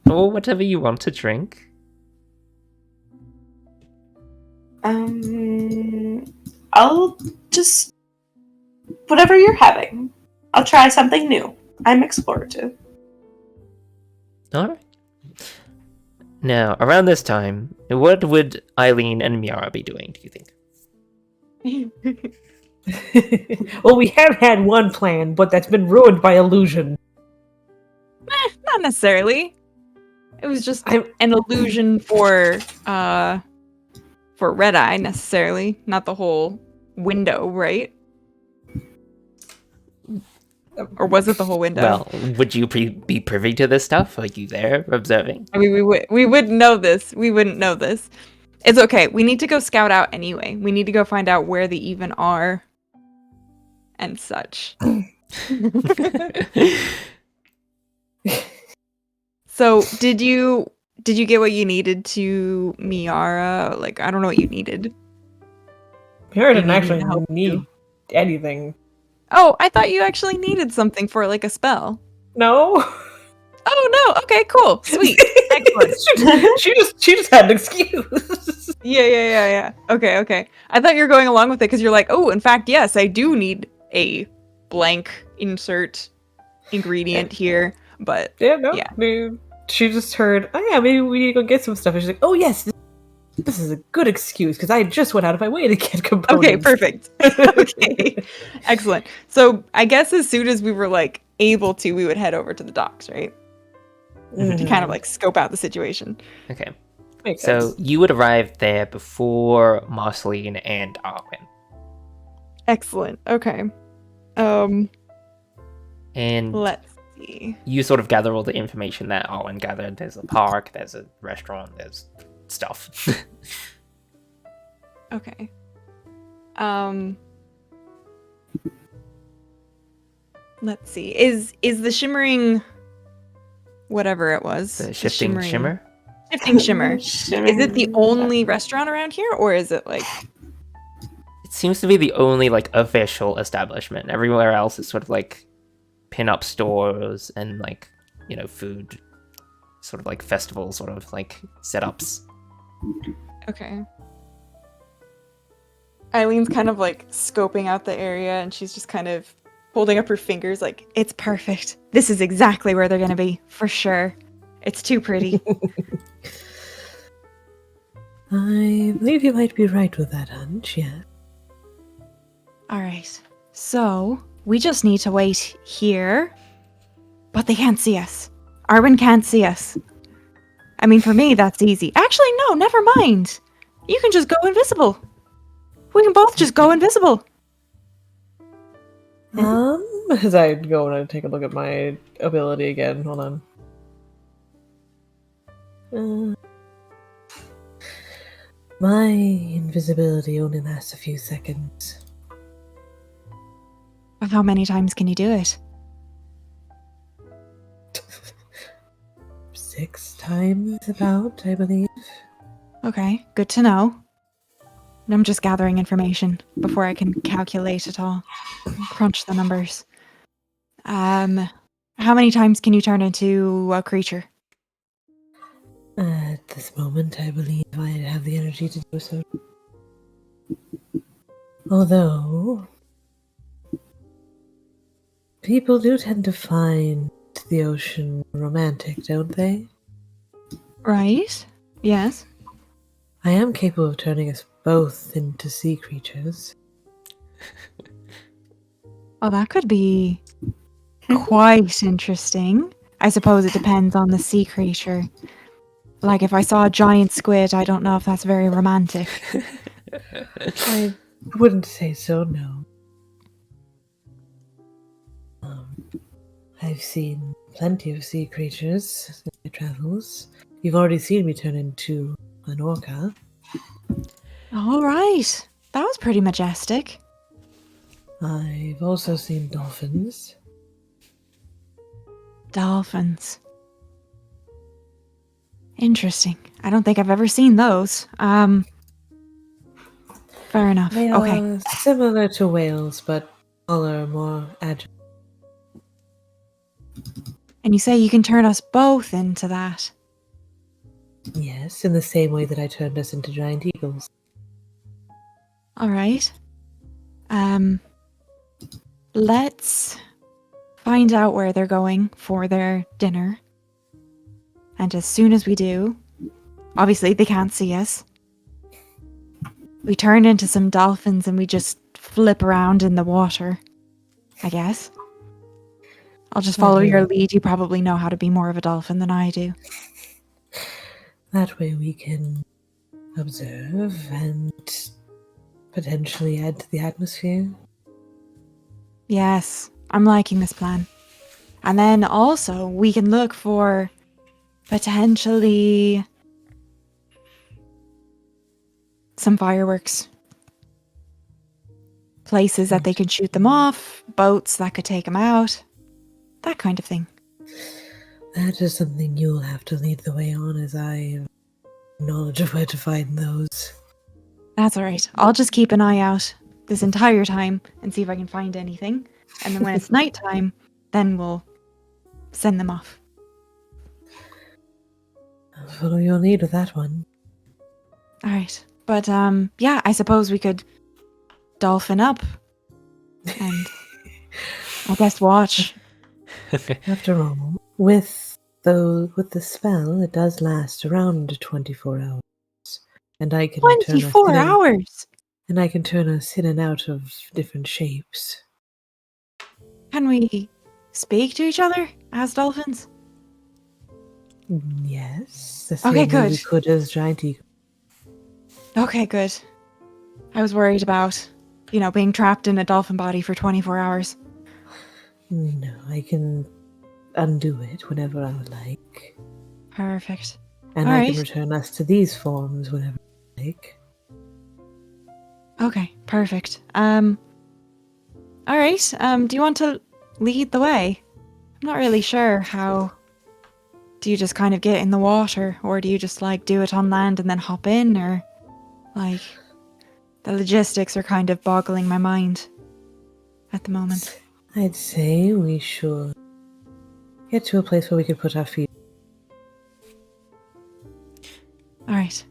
Or whatever you want to drink. I'll just whatever you're having. I'll try something new. I'm explorative. All right. Now, around this time, what would Eileen and Miara be doing, do you think? Well, we have had one plan, but that's been ruined by illusion. Not necessarily. It was just I'm- an illusion for Red Eye necessarily, not the whole window, right? Or was it the whole window? Well, would you be privy to this stuff? Are you there observing? I mean, we wouldn't know this. We wouldn't know this. It's okay. We need to go scout out anyway. We need to go find out where they even are and such. So, did you get what you needed to Miara? Like, I don't know what you needed. Miara Maybe didn't I need actually to help need you. anything. Oh, I thought you actually needed something for like a spell. No. Oh no. Okay, cool. Sweet. Excellent. she just had an excuse. Yeah. Okay. I thought you were going along with it because you're like, oh, in fact, yes, I do need a blank insert ingredient here. But Yeah, no. Yeah. Dude. She just heard, oh yeah, maybe we need to go get some stuff. And she's like, oh yes, this is a good excuse because I just went out of my way to get components. okay, perfect. Okay, excellent. So I guess as soon as we were like able to, we would head over to the docks, right? To kind of like scope out the situation. Okay. Makes So sense. you would arrive there before Marcelene and Arwynn. Excellent. Okay. And Let's see. you sort of gather all the information that Arwynn gathered. There's a park, there's a restaurant, there's stuff. Okay. Let's see. Is the shimmering whatever it was? The shifting shimmer? Shifting shimmer. Is it the only restaurant around here, or is it like It seems to be the only like official establishment. Everywhere else is sort of like pin-up stores and like, you know, food sort of like festival sort of like setups. okay? Eileen's kind of like scoping out the area, and she's just kind of holding up her fingers like, it's perfect. This is exactly where they're gonna be, for sure. It's too pretty. I believe you might be right with that hunch, yeah. Alright, so we just need to wait here. But they can't see us. Arwynn can't see us. I mean, for me, that's easy. Actually, no, never mind. You can just go invisible. We can both just go invisible. As I go and I take a look at my ability again, hold on. My invisibility only lasts a few seconds. But how many times can you do it? 6 times about, I believe. Okay, good to know. I'm just gathering information before I can calculate it all. Crunch the numbers. How many times can you turn into a creature? At this moment, I believe I have the energy to do so. Although, people do tend to find the ocean romantic, don't they? Right? Yes. I am capable of turning us both into sea creatures. Oh, that could be quite interesting. I suppose it depends on the sea creature. Like, if I saw a giant squid, I don't know if that's very romantic. I wouldn't say so, no. I've seen plenty of sea creatures in my travels. You've already seen me turn into an orca. All right. That was pretty majestic. I've also seen dolphins. Dolphins. Interesting. I don't think I've ever seen those. Fair enough. They Okay. are similar to whales, but smaller, more agile. And you say you can turn us both into that. Yes, in the same way that I turned us into giant eagles. All right. let's find out where they're going for their dinner. And as soon as we do, obviously they can't see us, we turn into some dolphins and we just flip around in the water, I guess. I'll just follow your lead. You probably know how to be more of a dolphin than I do. That way we can observe and potentially add to the atmosphere. Yes, I'm liking this plan. And then also, we can look for potentially some fireworks. Places that they can shoot them off, boats that could take them out, that kind of thing. That is something you'll have to lead the way on, as I have knowledge of where to find those. That's alright. I'll just keep an eye out this entire time and see if I can find anything. And then when it's nighttime, then we'll send them off. I'll follow your lead with that one. Alright. But, yeah, I suppose we could dolphin up and I guess watch. After all, with the spell, it does last around 24 hours. And I can 24 hours? And I can turn us in and out of different shapes. Can we speak to each other as dolphins? Yes. The Okay, same way good. we could as giant eagles. Okay, good. I was worried about, being trapped in a dolphin body for 24 hours. No, I can undo it whenever I would like. Perfect. And All I right. can return us to these forms whenever I like. Okay, perfect. All right. Do you want to lead the way? I'm not really sure how. Do you just kind of get in the water, or do you just do it on land and then hop in, or the logistics are kind of boggling my mind at the moment. I'd say we should get to a place where we could put our feet. All right.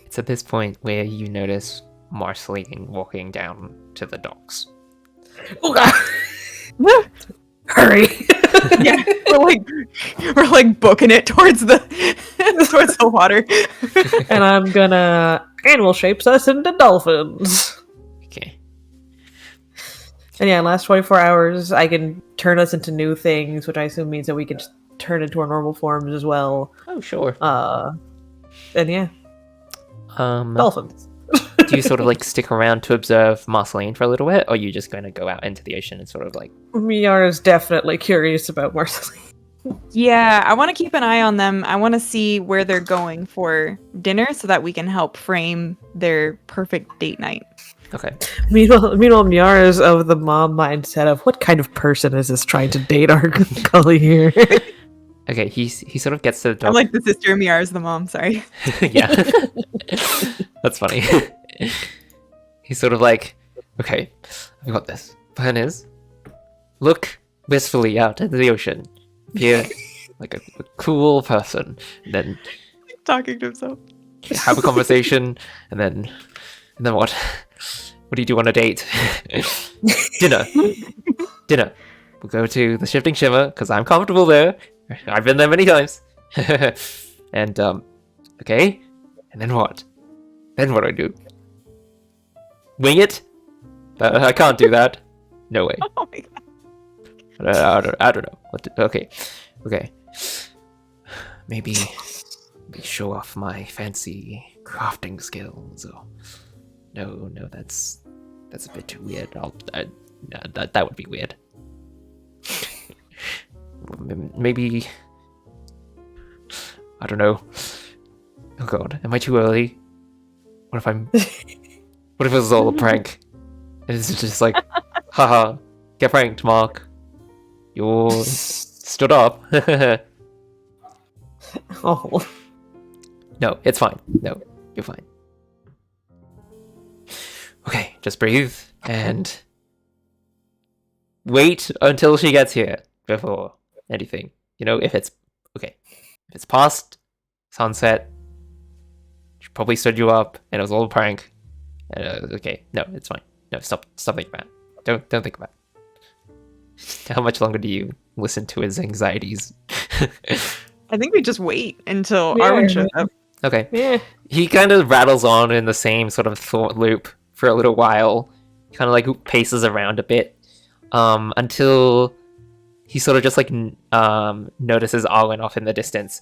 It's at this point where you notice Marcelene walking down to the docks. Oh God! Hurry! Yeah, we're booking it towards the towards the water. And I'm gonna animal shapes us into dolphins. Okay. And yeah, last 24 hours, I can turn us into new things, which I assume means that we can just turn into our normal forms as well. Oh, sure. And yeah, dolphins. Do you sort of stick around to observe Marcelene for a little bit, or are you just going to go out into the ocean and sort of Miara's definitely curious about Marcelene. Yeah, I want to keep an eye on them. I want to see where they're going for dinner so that we can help frame their perfect date night. Okay. Meanwhile, Miara's of the mom mindset of what kind of person is this trying to date our gully here? Okay, he sort of gets to the dock. I'm like the sister, Miara's the mom, sorry. Yeah. That's funny. He's sort of okay, I've got this. Plan is, look wistfully out into the ocean. Appear like a cool person. And then Talking to himself. have a conversation, and then what? What do you do on a date? Dinner. We'll go to the Shifting Shimmer, because I'm comfortable there. I've been there many times. And, okay. And then what? Then what do I do? Wing it? I can't do that. No way. Oh my god. I don't know. Okay. Maybe show off my fancy crafting skills. Or no, that's a bit too weird. That would be weird. Maybe I don't know. Oh god, am I too early? What if it was all a prank? And it's just haha, get pranked, Mark. You're stood up. Oh. No, it's fine. No, you're fine. Okay, just breathe and wait until she gets here before anything. If it's past sunset, she probably stood you up and it was all a prank. Okay, no, it's fine. No, stop thinking about it. Don't think about it. How much longer do you listen to his anxieties? I think we just wait until Yeah. Arwynn shows up. Okay. Yeah. He kind of rattles on in the same sort of thought loop for a little while. Kind of like paces around a bit. Until he sort of just like notices Arwynn off in the distance.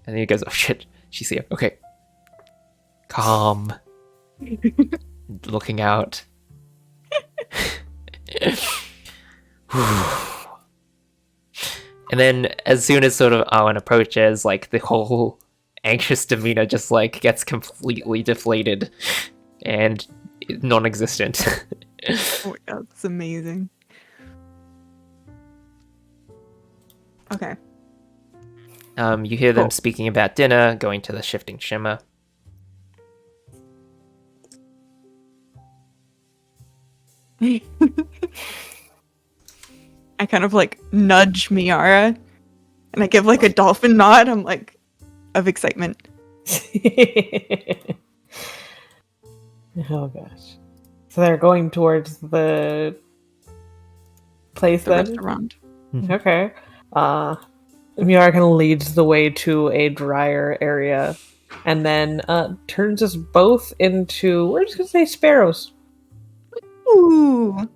And then he goes, oh shit, she's here. Okay. Calm. Looking out. And then as soon as sort of Arwynn approaches, like the whole anxious demeanor just like gets completely deflated and non-existent. Oh my god, that's amazing. Okay. You hear them Cool. speaking about dinner, going to the Shifting Shimmer. I kind of like nudge Miara and I give like a dolphin nod. I'm like, of excitement. Oh gosh. So they're going towards the place The then? restaurant. Okay. Miara kind of leads the way to a drier area and then turns us both into, we're just gonna say sparrows. Ooh.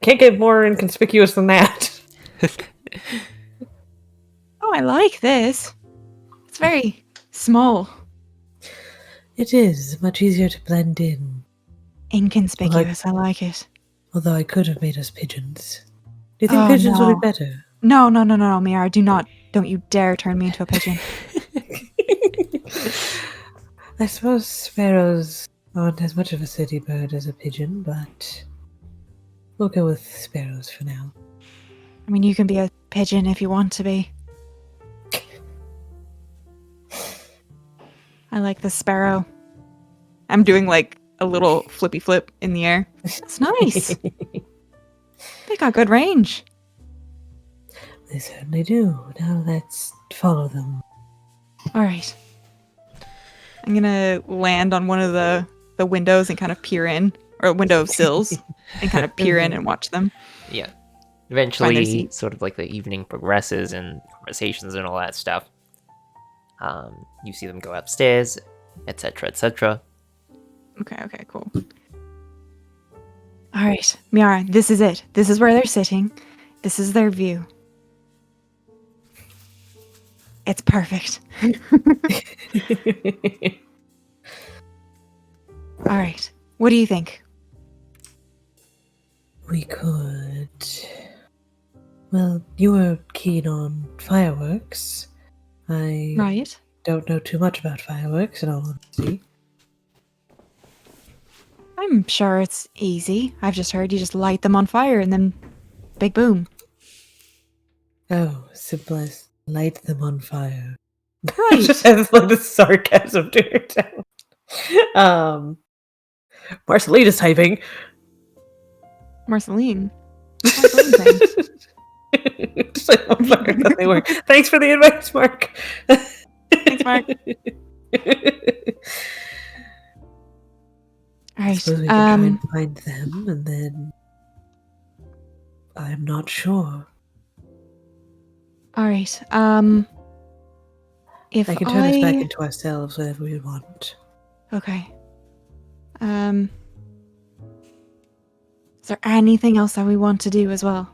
Can't get more inconspicuous than that. Oh, I like this. It's very small. It is much easier to blend in. Inconspicuous. I like it. Although I could have made us pigeons. Do you think Oh, pigeons would no. be better? No, Miara, do not. Don't you dare turn me into a pigeon. I suppose sparrows aren't as much of a city bird as a pigeon, but we'll go with sparrows for now. I mean, you can be a pigeon if you want to be. I like the sparrow. I'm doing like a little flippy flip in the air. It's nice. They got good range. They certainly do. Now let's follow them. All right. I'm gonna land on one of the windows and kind of peer in, or window sills, and kind of peer in and watch them. Yeah. Find their Eventually, seat. sort of like the evening progresses and conversations and all that stuff. You see them go upstairs, etc., etc. Okay, cool. All right, Miara, this is it. This is where they're sitting. This is their view. It's perfect. All right. What do you think? We could. Well, you were keen on fireworks. I Right. don't know too much about fireworks, in all honesty. I'm sure it's easy. I've just heard you just light them on fire and then big boom. Oh, simple as light them on fire. Right. Just has like the sarcasm to her. Marcelene is typing. Marcelene. Marcelene's name. Just like on fire, that they work. Thanks for the advice, Mark. Thanks, Mark. All right. Suppose we can try and find them, and then I'm not sure. All right. If I can turn us back into ourselves whenever we want. Okay. Is there anything else that we want to do as well?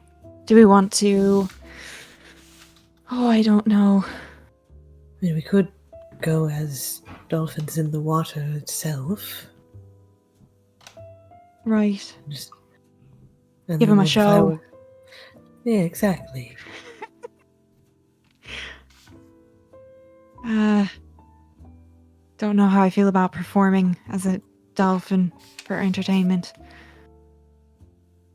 Do we want to... Oh, I don't know. I mean, we could go as dolphins in the water itself. Right. Just, Give then them a when the show. firework- Yeah, exactly. Don't know how I feel about performing as a dolphin for entertainment.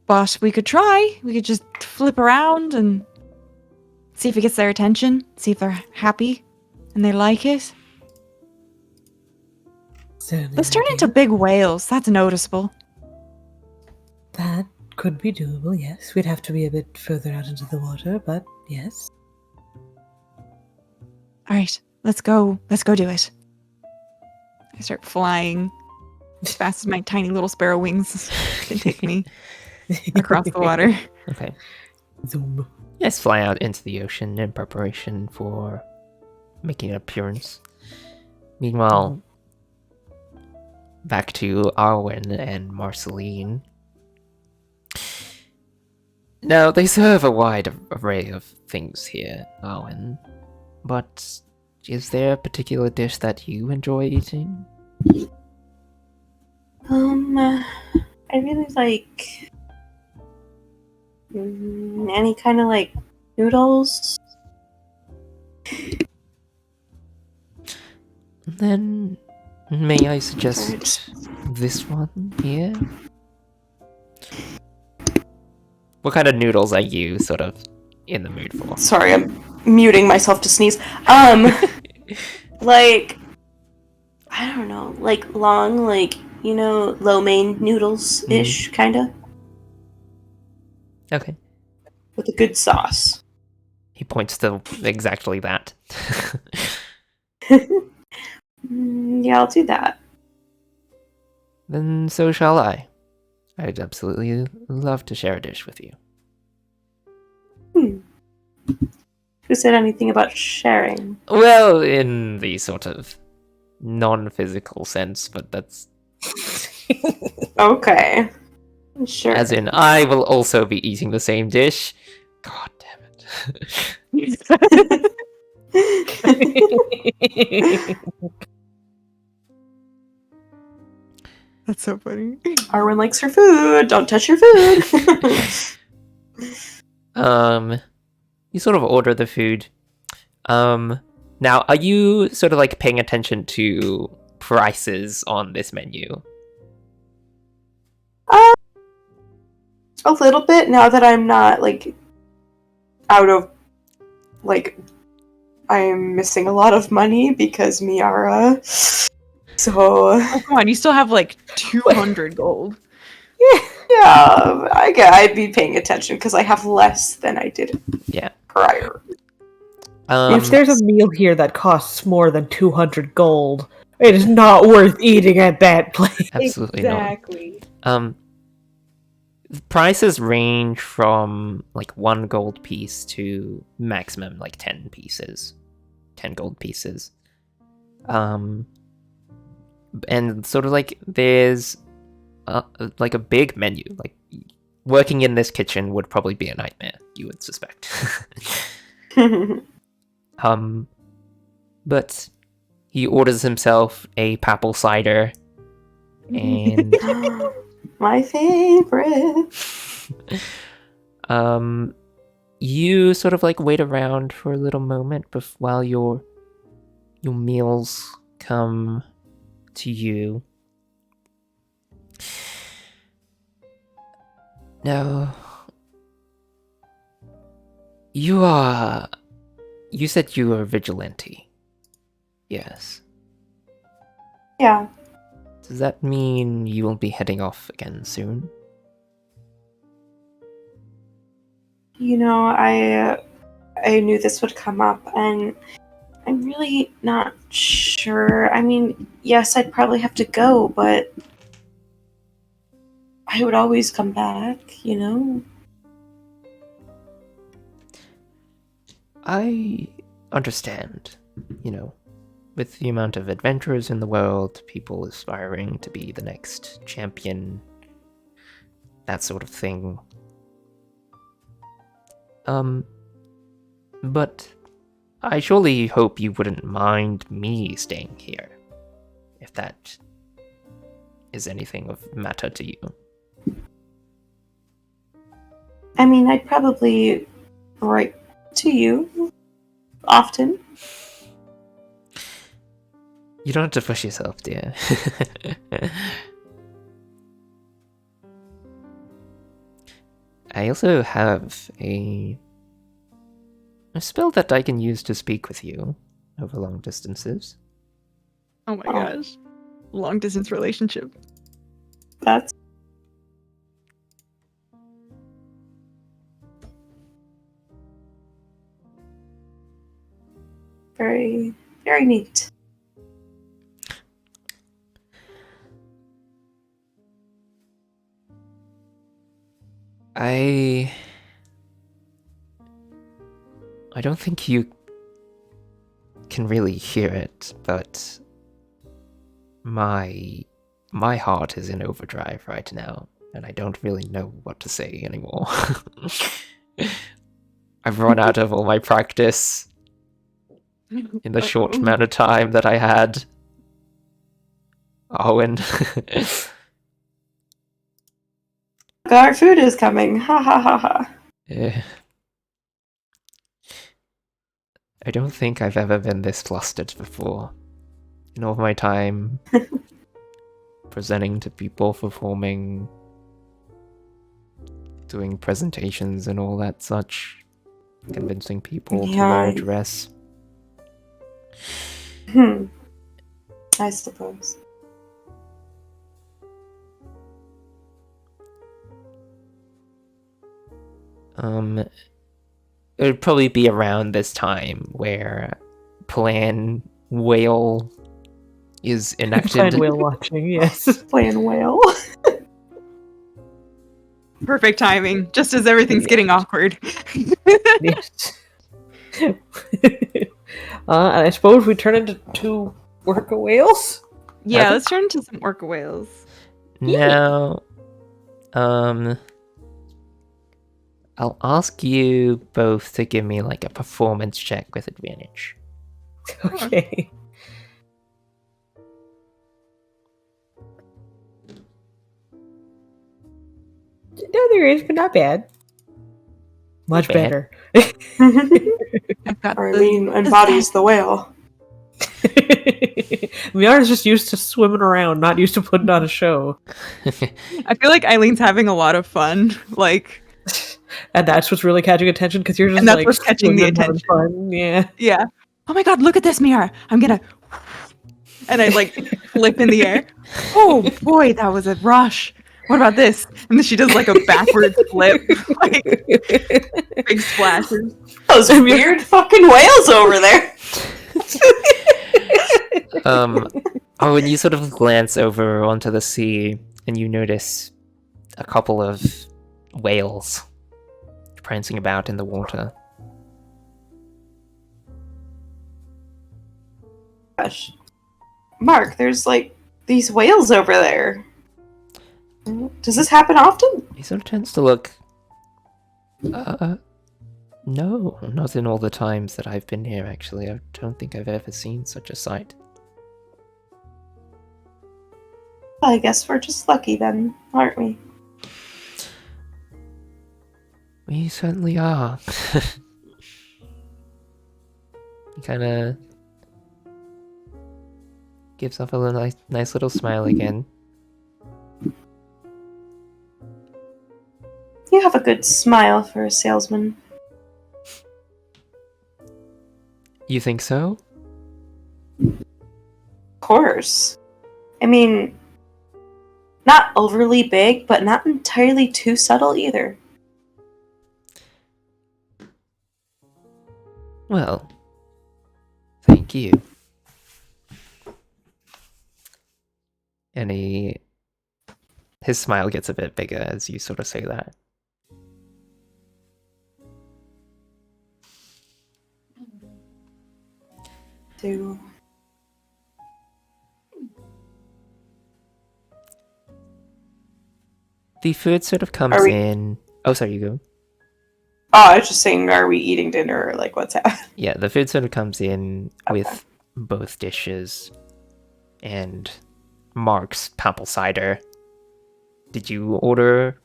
But we could try. We could just flip around and see if it gets their attention. See if they're happy and they like it. Certainly Let's an turn idea. into big whales. That's noticeable. That could be doable, yes. We'd have to be a bit further out into the water, but yes. All right, let's go. Let's go do it. I start flying as fast as my tiny little sparrow wings can take me. across the water. Okay. Zoom. You guys fly out into the ocean in preparation for making an appearance. Meanwhile, back to Arwynn and Marcelene. Now, they serve a wide array of things here, Arwynn, but is there a particular dish that you enjoy eating? I really like any kind of like noodles. Then, may I suggest this one here? What kind of noodles are you sort of in the mood for? Sorry, I'm muting myself to sneeze. Like, I don't know, like long, like, you know, lo mein noodles-ish, kinda. Okay. With a good sauce. He points to exactly that. Yeah, I'll do that. Then so shall I. I'd absolutely love to share a dish with you. Who said anything about sharing? Well, in the sort of non-physical sense, but that's... Okay. Sure. As in, I will also be eating the same dish. God damn it. That's so funny. Arwynn likes her food. Don't touch your food. You sort of order the food. Now, are you sort of like paying attention to prices on this menu? A little bit, now that I'm not, like, out of, like, I'm missing a lot of money because Miara. So, Oh, come on, you still have like 200 gold. yeah, I'd be paying attention because I have less than I did prior. If there's a meal here that costs more than 200 gold, it is not worth eating at that place. Absolutely Exactly. not. Prices range from like 1 gold piece to maximum like 10 pieces. 10 gold pieces. And sort of like there's like a big menu. Like working in this kitchen would probably be a nightmare, you would suspect. But he orders himself a apple cider and My favorite. You sort of like wait around for a little moment while your meals come to you. Now, you said you were a vigilante. Yes. Yeah. Does that mean you will be heading off again soon? You know, I knew this would come up, and I'm really not sure. I mean, yes, I'd probably have to go, but I would always come back, you know? I understand, you know, with the amount of adventurers in the world, people aspiring to be the next champion, that sort of thing. But I surely hope you wouldn't mind me staying here, if that is anything of matter to you. I mean, I'd probably write to you often. You don't have to push yourself, dear. I also have a spell that I can use to speak with you over long distances. Oh my gosh. Long distance relationship. That's very, very neat. I don't think you can really hear it, but my heart is in overdrive right now, and I don't really know what to say anymore. I've run out of all my practice in the short amount of time that I had. Arwynn. Our food is coming. Ha ha ha ha. Yeah. I don't think I've ever been this flustered before. In all my time presenting to people, performing, doing presentations and all that such, convincing people to wear a dress. I suppose. It would probably be around this time where Plan Whale is enacted. Plan whale watching, yes. Plan whale. Perfect timing, just as everything's getting awkward. Yes. And I suppose we turn into two orca whales? Yeah, let's turn into some orca whales. Now, I'll ask you both to give me like a performance check with advantage. Okay. No, there is, but not bad. Much Not bad. better. I've got Arlene embodies the whale. Miara's just used to swimming around, not used to putting on a show. I feel like Eileen's having a lot of fun. Like, And that's what's really catching attention, because you're just And that's like what's catching the swimming, having attention. fun. Yeah. yeah. Oh my god, look at this, Miara. I'm gonna. And I like flip in the air. Oh boy, that was a rush. What about this? And then she does like a backward flip, like big splashes. Those weird fucking whales over there. When you sort of glance over onto the sea and you notice a couple of whales prancing about in the water. Gosh. Mark, there's like these whales over there. Does this happen often? He sort of tends to look... no, not in all the times that I've been here, actually. I don't think I've ever seen such a sight. Well, I guess we're just lucky then, aren't we? We certainly are. He kind of gives off a little nice little smile again. You have a good smile for a salesman. You think so? Of course. I mean, not overly big, but not entirely too subtle either. Well, thank you. And his smile gets a bit bigger as you sort of say that. To The food sort of comes Are we- in. Oh, sorry, you go. Oh, I was just saying, are we eating dinner or like what's happening? Yeah, the food sort of comes in Okay. with both dishes and Mark's apple cider. Did you order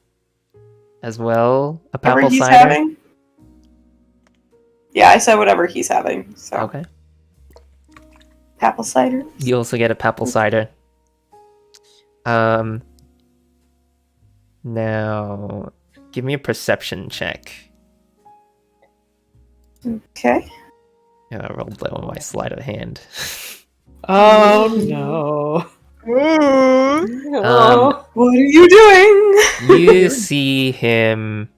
as well a Whatever apple he's cider? having? Yeah, I said whatever he's having. So Okay. apple cider. You also get a apple cider. Now, give me a perception check. Okay. Yeah, I rolled low on my sleight of hand. Oh no. Oh. What are you doing? You see him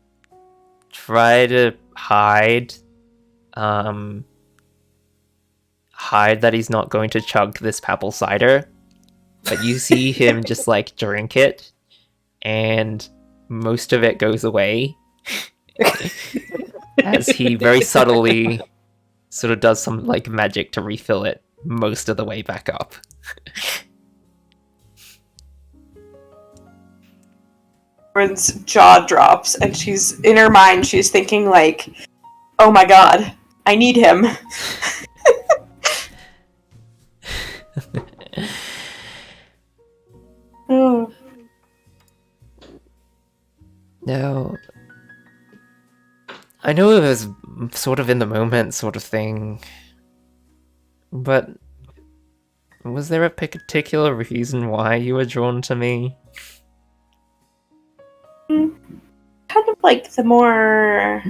try to hide that he's not going to chug this apple cider, but you see him just like drink it, and most of it goes away as he very subtly sort of does some like magic to refill it most of the way back up. Arwyn's jaw drops, and she's in her mind. She's thinking like, "Oh my god, I need him." Oh. Now, I know it was sort of in the moment sort of thing, but was there a particular reason why you were drawn to me? Kind of like the more,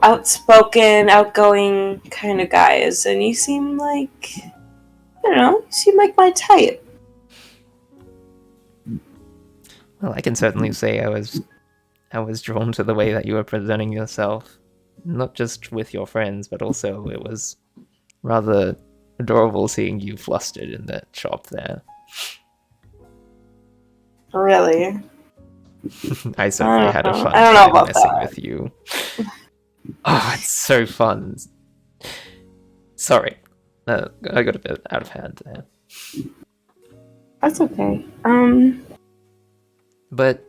outspoken, outgoing kind of guys, and you seem like, you seem like my type. Well, I can certainly say I was drawn to the way that you were presenting yourself, not just with your friends, but also it was rather adorable seeing you flustered in that shop there. Really? I certainly had a fun I don't know time about messing that. with you. Oh, it's so fun. Sorry, I got a bit out of hand there. That's okay. But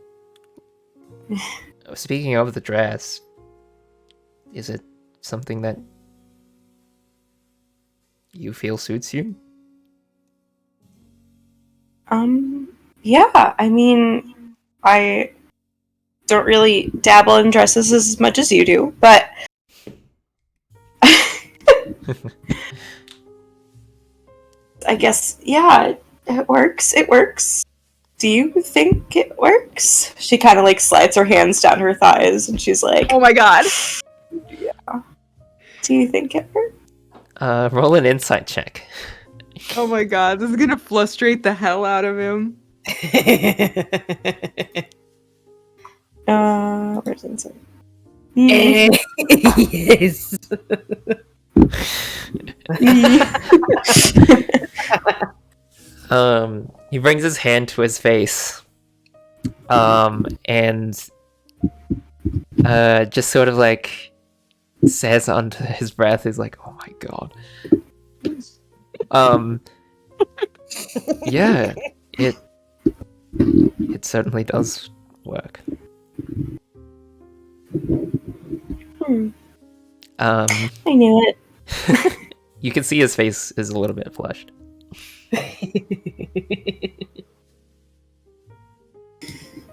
speaking of the dress, is it something that you feel suits you? Yeah, I mean, I don't really dabble in dresses as much as you do, but I guess, yeah, it works. It works. Do you think it works? She kind of like slides her hands down her thighs, and she's like, Oh my god. "Yeah. Do you think it works?" Roll an insight check. Oh my god, this is gonna frustrate the hell out of him. Where's inside? Yes. He brings his hand to his face, and just sort of like says under his breath, he's like, "Oh my god." Yeah, it certainly does work. I knew it. You can see his face is a little bit flushed.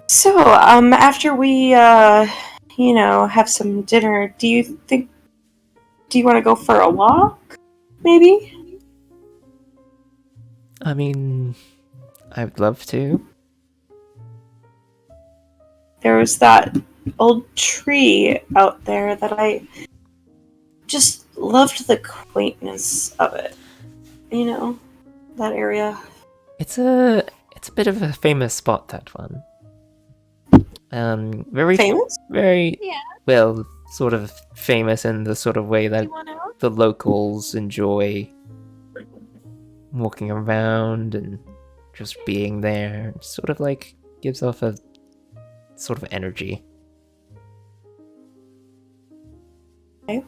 So, after we, have some dinner, do you want to go for a walk? Maybe? I mean, I would love to. There was that old tree out there that I just loved the quaintness of it. That area. It's a bit of a famous spot, that one. Very Famous? very Yeah. well, sort of famous in the sort of way that the locals enjoy walking around and just being there. Sort of like gives off a sort of energy. Okay.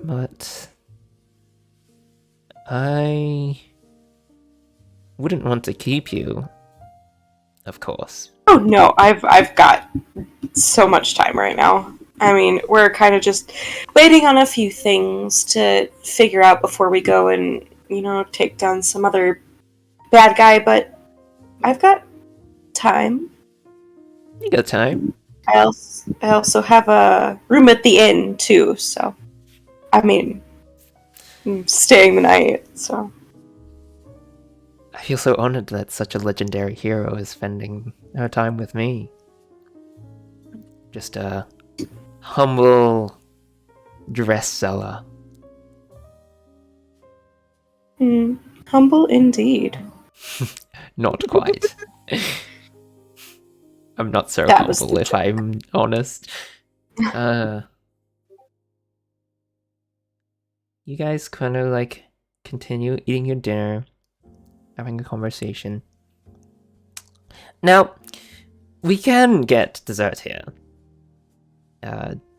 But I wouldn't want to keep you, of course. Oh no, I've got so much time right now. I mean, we're kind of just waiting on a few things to figure out before we go and, take down some other bad guy, but I've got time. You got time. I also have a room at the inn, too, so. I mean, I'm staying the night, so. I feel so honored that such a legendary hero is spending her time with me. Just a humble dress seller. Humble indeed. Not quite. I'm not so That was humble, the if I'm honest. you guys kind of like continue eating your dinner, having a conversation. Now, we can get dessert here,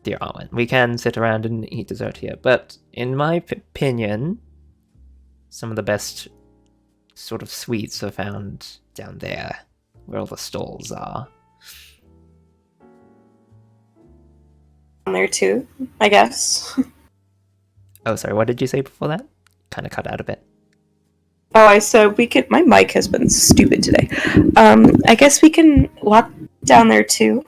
dear Arwynn. We can sit around and eat dessert here, but in my opinion, some of the best sort of sweets are found down there, where all the stalls are. There too, I guess. Oh, sorry, what did you say before that? Kind of cut out a bit. Oh, I said we could. My mic has been stupid today. I guess we can walk down there too.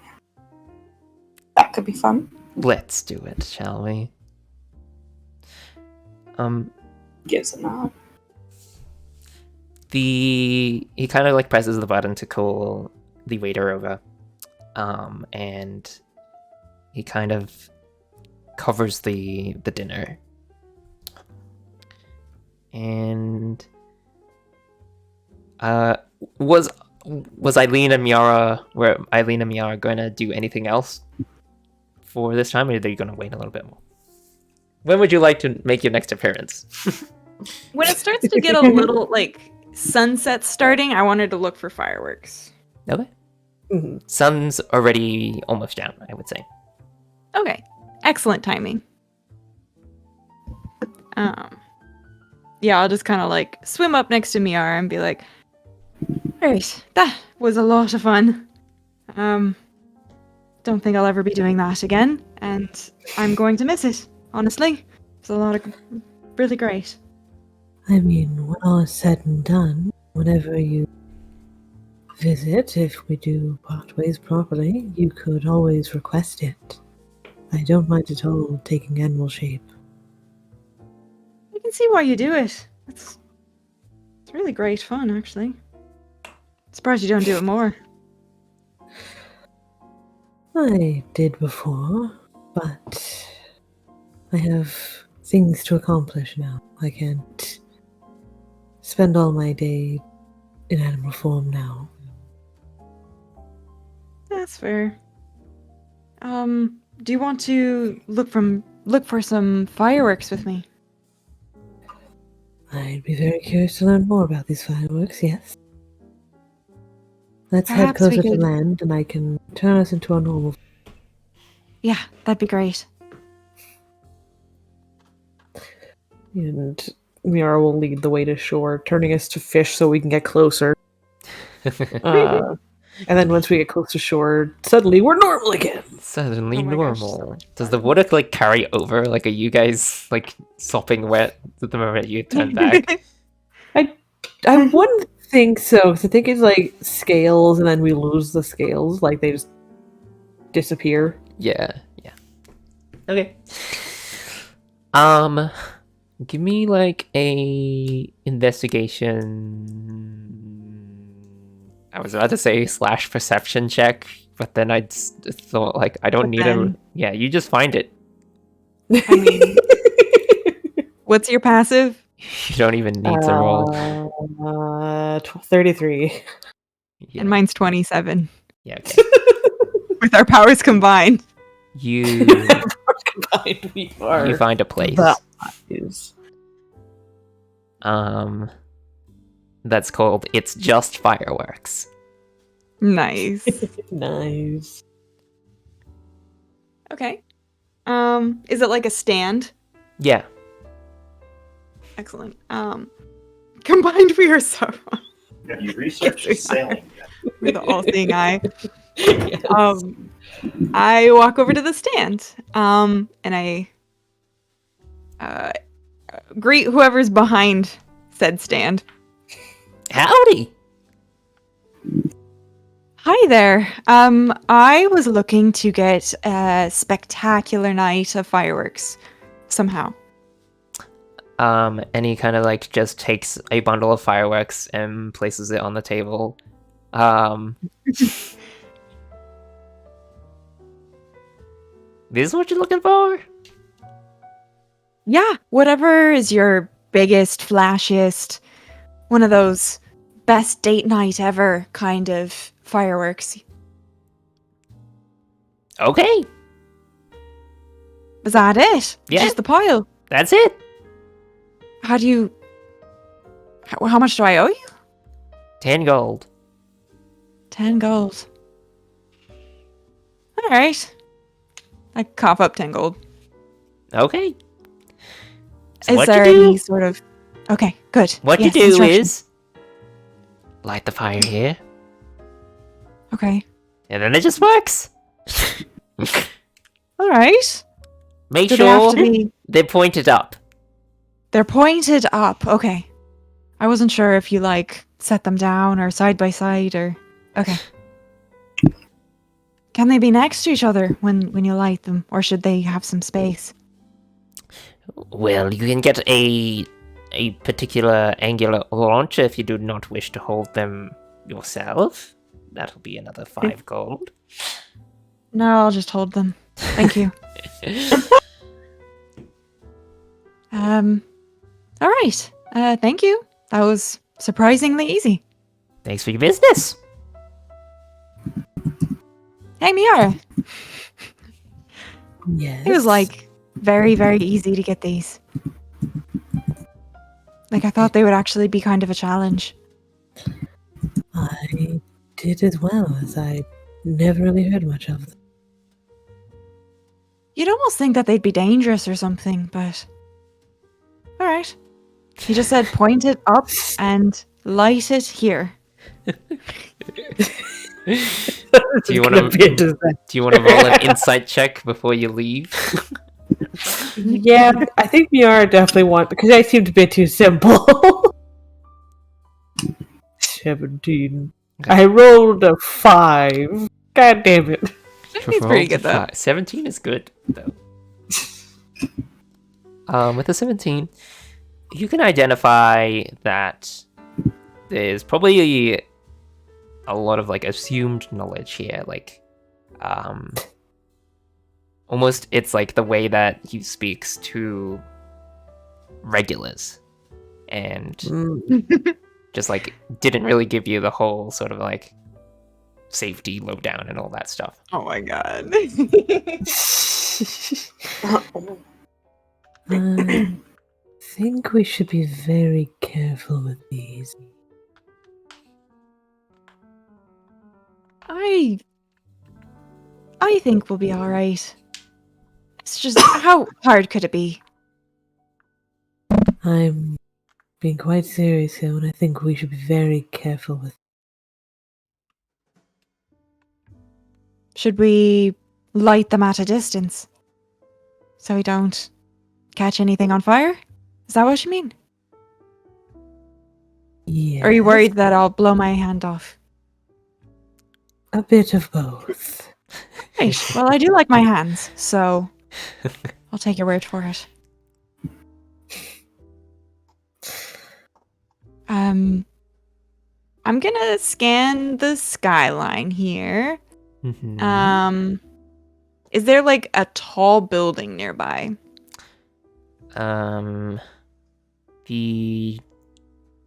That could be fun. Let's do it, shall we? Gives a nod. He kind of like presses the button to call the waiter over, and he kind of covers the dinner. And was Eileen and Miara going to do anything else for this time, or are they going to wait a little bit more? When would you like to make your next appearance? When it starts to get a little like sunset starting, I wanted to look for fireworks. Okay. Mm-hmm. Sun's already almost down, I would say. Okay, excellent timing. Yeah, I'll just kind of like swim up next to Miara and be like, "Right, that was a lot of fun. Don't think I'll ever be doing that again, and I'm going to miss it. Honestly, it's a lot of really great." I mean, when all is said and done, whenever you visit, if we do part ways properly, you could always request it. I don't mind at all taking animal shape. I can see why you do it. It's really great fun, actually. Surprised you don't do it more. I did before, but I have things to accomplish now. I can't spend all my day in animal form now. That's fair. Do you want to look for some fireworks with me? I'd be very curious to learn more about these fireworks, yes. Let's head Perhaps we closer to could- land and I can turn us into our normal. Yeah, that'd be great. And Miara will lead the way to shore, turning us to fish so we can get closer. And then once we get close to shore, suddenly we're normal again. Suddenly Oh my gosh, normal. Does the water like carry over? Like, are you guys like sopping wet at the moment you turn back? I wouldn't think so, because I think it's like scales, and then we lose the scales. Like, they just disappear. Yeah. Okay. Give me like a investigation. I was about to say / perception check, but then I thought like I don't But need then- Yeah, you just find it. I mean, what's your passive? You don't even need to roll. 33. Yeah. And mine's 27. Yeah. Okay. With our powers combined. You Combined, we are. you find a place. That is. That's called It's Just Fireworks. Nice. Nice. Okay. Is it like a stand? Yeah. Excellent. Combined we are so Have you researched Yes, we are. sailing? we're the all-seeing eye. Yes. I walk over to the stand. And I greet whoever's behind said stand. Howdy. Hi there. I was looking to get a spectacular night of fireworks somehow. And he kind of like just takes a bundle of fireworks and places it on the table. This is what you're looking for? Yeah, whatever is your biggest, flashiest, one of those best date night ever kind of fireworks. Okay, Was that it? Yeah. Just the pile. that's it. How do you... How much do I owe you? 10 gold. 10 gold. Alright. I cough up 10 gold. Okay. So Is what there you do? any sort of... Okay, good. What Yes, you do instructions. is light the fire here, Okay. and then it just works. Alright. Make Do they have sure to be... they're pointed up. They're pointed up. Okay. I wasn't sure if you, like, set them down or side by side or... Okay. Can they be next to each other when you light them? Or should they have some space? Well, you can get a particular angular launcher if you do not wish to hold them yourself. That'll be another 5 gold. No, I'll just hold them. Thank you. Alright. Thank you. That was surprisingly easy. Thanks for your business. Hey, Miara. Yes. It was, like, very, very easy to get these. Like, I thought they would actually be kind of a challenge. I did as well, as I never really heard much of them. You'd almost think that they'd be dangerous or something, but... Alright. He just said point it up and light it here. Do you want to roll an insight check before you leave? Yeah, I think Miara definitely want because I seemed a bit too simple. 17. I rolled a 5. God damn it. He's pretty good, though. 17 is good, though. With a 17, you can identify that there's probably a lot of like assumed knowledge here, like almost it's like the way that he speaks to regulars, and just like didn't really give you the whole sort of like safety lowdown and all that stuff. Oh my god. I think we should be very careful with these. I think we'll be alright. It's just, how hard could it be? I'm being quite serious here, and I think we should be very careful with. Should we light them at a distance? So we don't catch anything on fire? Is that what you mean? Yes, Or are you worried that I'll blow my hand off? a bit of both. Right. Well, I do like my hands, so I'll take your word for it. I'm gonna scan the skyline here. Is there like a tall building nearby? The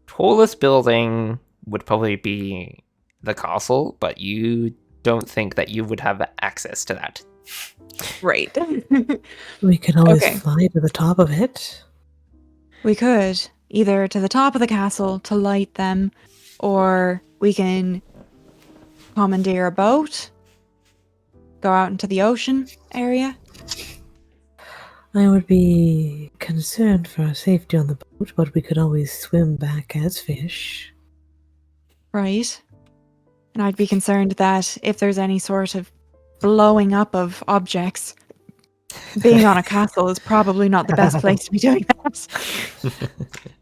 tallest building would probably be the castle, but you don't think that you would have access to that. Right. We can always Okay. fly to the top of it. We could either to the top of the castle to light them, or we can commandeer a boat, go out into the ocean area. I would be concerned for our safety on the boat, but we could always swim back as fish. Right. And I'd be concerned that if there's any sort of blowing up of objects, being on a castle is probably not the best place to be doing that.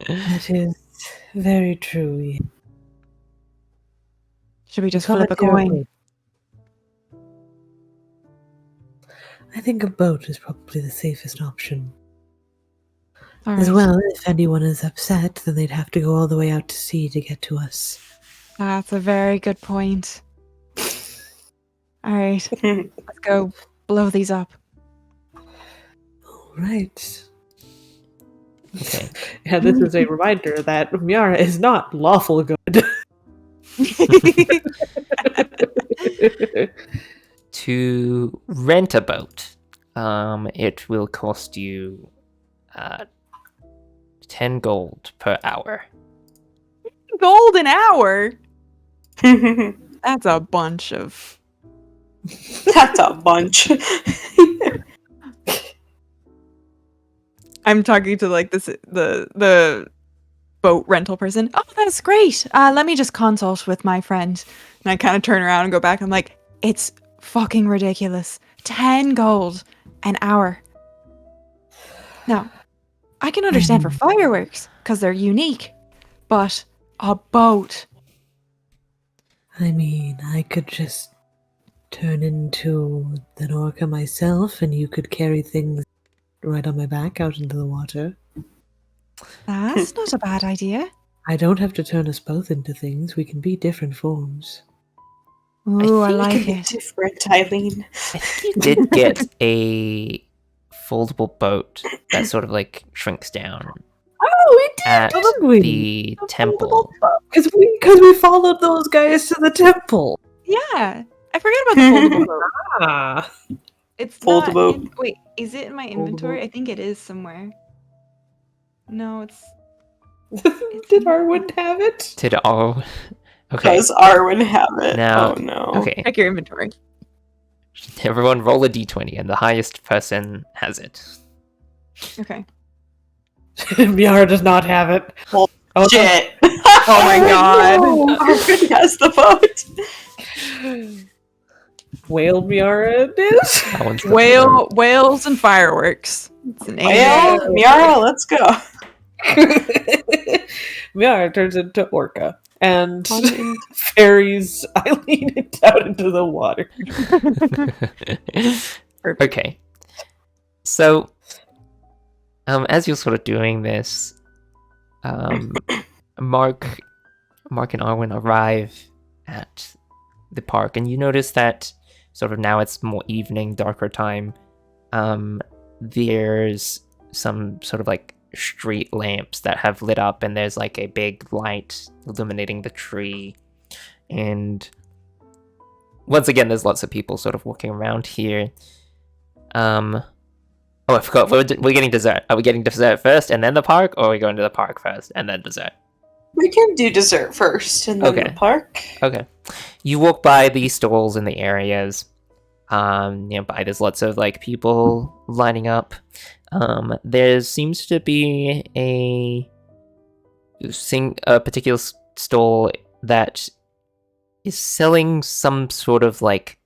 That is very true. Yeah. Should we just Call flip a it your coin? boat. I think a boat is probably the safest option. All As right. well, if anyone is upset, then they'd have to go all the way out to sea to get to us. That's a very good point. All right. Let's go blow these up. All right. Okay. Yeah, this is a reminder that Miara is not lawful good. To rent a boat, it will cost you 10 gold per hour. Gold an hour? That's a bunch of... That's a bunch. I'm talking to like the boat rental person. Oh, that's great. Let me just consult with my friend. And I kind of turn around and go back. I'm like, it's fucking ridiculous. 10 gold an hour. Now, I can understand for fireworks because they're unique, but a boat. I mean, I could just turn into an orca myself, and you could carry things right on my back out into the water. That's not a bad idea. I don't have to turn us both into things. We can be different forms. Ooh, I think like Be it. different, Eileen. I think you did get a foldable boat that sort of like shrinks down Oh, we did, at didn't we? the temple. Because we followed those guys to the temple. Yeah. I forgot about the foldable boat. Ah. It's Foldable. not wait, is it in my inventory? I think it is somewhere. No, it's Did Arwynn have it? Did all. Okay, Does Arwynn have it? Now- Oh no. okay. check your inventory. Everyone roll a d20 and the highest person has it. Okay. Miara does not have it. Well, Oh, Shit. Oh my god. Arwynn has the vote. Whale Miara it is. That one's got Whales and fireworks. It's an Well, Miara, let's go. Miara turns into orca and ferries Eileen out into the water. Okay. So, as you're sort of doing this, Mark and Arwynn arrive at the park, and you notice that sort of now it's more evening, darker time. There's some sort of like street lamps that have lit up, and there's like a big light illuminating the tree. And once again, there's lots of people sort of walking around here. Oh, I forgot. We're getting dessert. Are we getting dessert first and then the park, or are we going to the park first and then dessert? We can do dessert first and then Okay. the park. Okay. You walk by these stalls in the areas. Nearby there's lots of like people lining up. There seems to be a particular stall that is selling some sort of like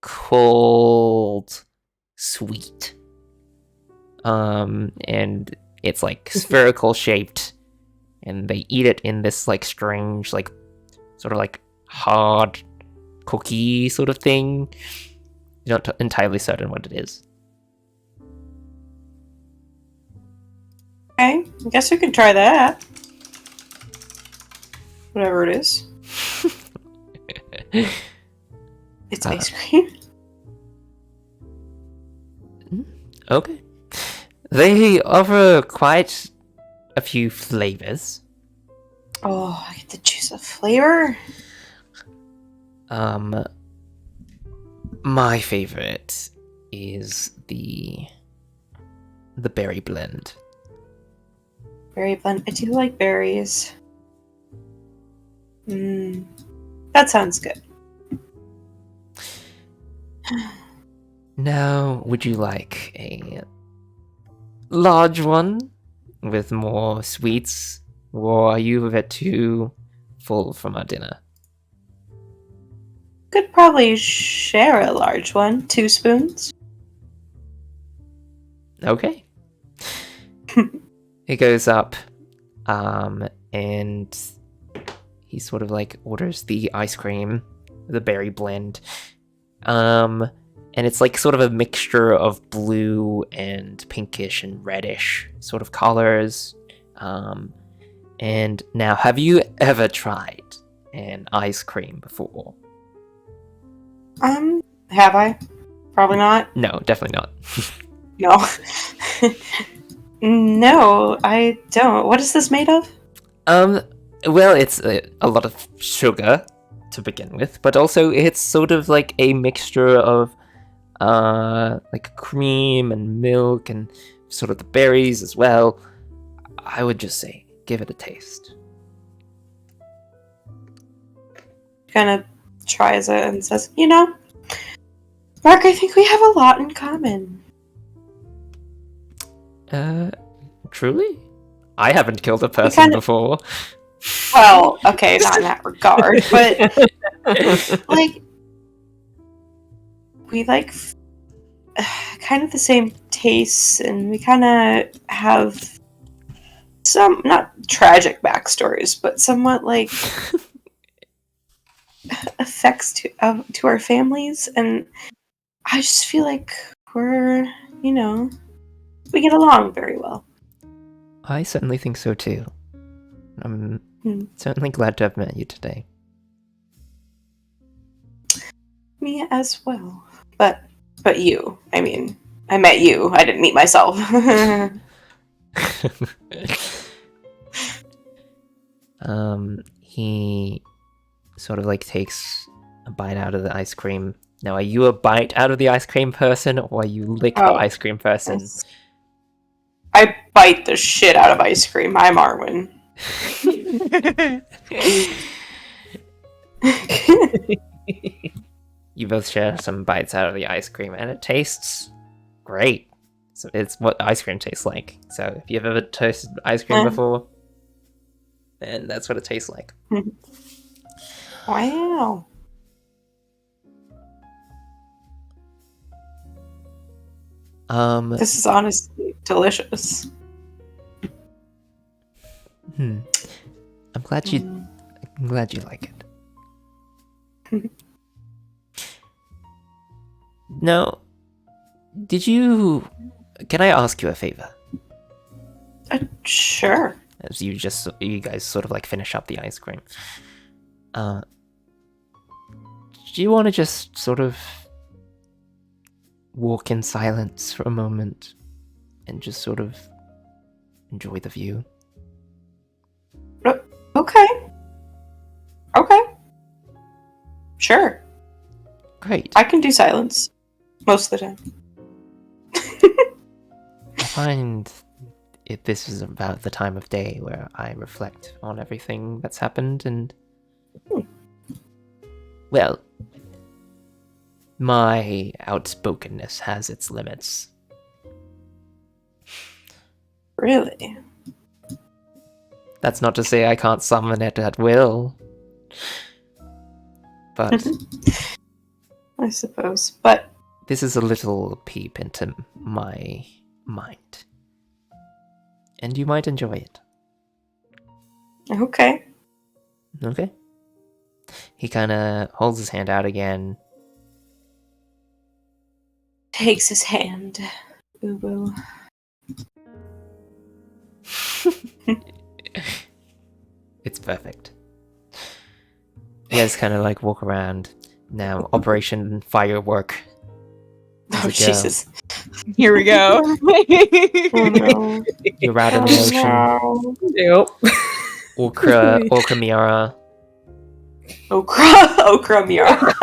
cold sweet. And it's like spherical shaped, and they eat it in this like strange, like sort of like hard cookie sort of thing. You're not entirely certain what it is. Okay, I guess we can try that. Whatever it is. It's ice cream. Okay. They offer quite a few flavors. Oh, I get to choose a flavor. My favorite is the berry blend. Berry blend. I do like berries. That sounds good. Now, would you like a large one with more sweets, or are you a bit too full from our dinner? Could probably share a large one. 2 spoons. Okay. It goes up, and he sort of like orders the ice cream, the berry blend, and it's like sort of a mixture of blue and pinkish and reddish sort of colors. And now, have you ever tried an ice cream before? Have I? Probably not. No, definitely not. No. No, I don't. What is this made of? Well, it's a lot of sugar to begin with, but also it's sort of like a mixture of like cream and milk and sort of the berries as well. I would just say, give it a taste. Kind of tries it and says, Mark, I think we have a lot in common. Truly? I haven't killed a person kinda- before. Well, okay, not in that regard, but like we like kind of the same tastes, and we kind of have some not tragic backstories, but somewhat like effects to our families, and I just feel like we're, we get along very well. I certainly think so too. I'm certainly glad to have met you today. Me as well. But you. I mean, I met you. I didn't meet myself. He sort of like takes a bite out of the ice cream. Now, are you a bite out of the ice cream person, or are you lick the ice cream person? Yes. I bite the shit out of ice cream. I'm Arwynn. You both share some bites out of the ice cream, and it tastes great. So it's what ice cream tastes like. So if you've ever tasted ice cream before, then that's what it tastes like. Wow. This is honestly delicious. I'm glad you like it. Now, can I ask you a favor? Sure. As you guys sort of like finish up the ice cream. Do you want to just sort of walk in silence for a moment and just sort of enjoy the view? Okay. Sure. Great. I can do silence most of the time. I find this is about the time of day where I reflect on everything that's happened, and well, my outspokenness has its limits. Really? That's not to say I can't summon it at will. But I suppose. But this is a little peep into my mind. And you might enjoy it. okay. Okay? He kind of holds his hand out again. Takes his hand. Boo-boo. It's perfect. You guys kind of like walk around. Now, Operation Firework. Oh, Jesus. Here we go. Oh, no. You're out in the ocean. No. Yep. Okra Miara. Okra Miara.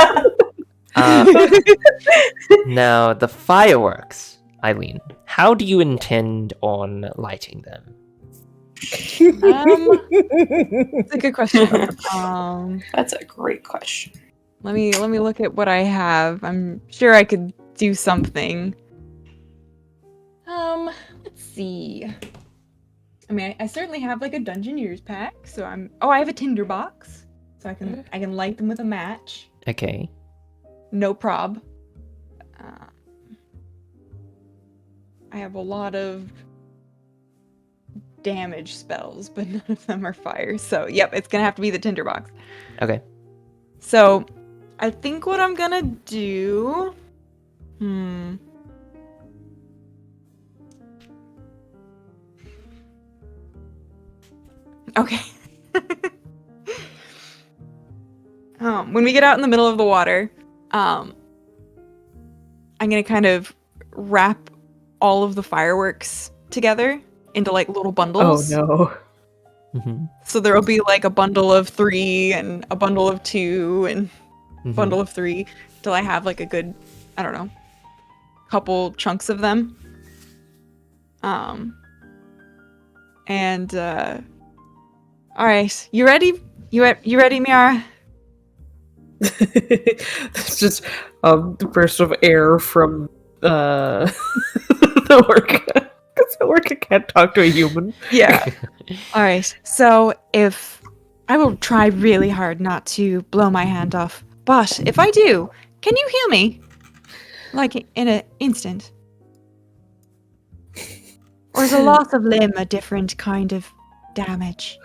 Now, the fireworks, Eileen. How do you intend on lighting them? That's a good question. That's a great question. Let me look at what I have. I'm sure I could do something. Let's see. I mean, I certainly have like a Dungeoneers pack, so I have a tinder box, so I can light them with a match. Okay. No prob. I have a lot of damage spells, but none of them are fire. So, yep, it's gonna have to be the tinderbox. Okay. So, I think what I'm gonna do. Okay. When we get out in the middle of the water, I'm gonna kind of wrap all of the fireworks together into like little Oh bundles. no. Mm-hmm. So there'll be like a bundle of 3 and a bundle of 2 and a bundle of 3 till I have like a good, I don't know, couple chunks of them. And all right, you ready? You ready, Miara? It's just a burst of air from the orca. Because the orca can't talk to a human. Yeah. All right. So if I will try really hard not to blow my hand off, but if I do, can you heal me? Like in an instant? Or is a loss of limb a different kind of damage?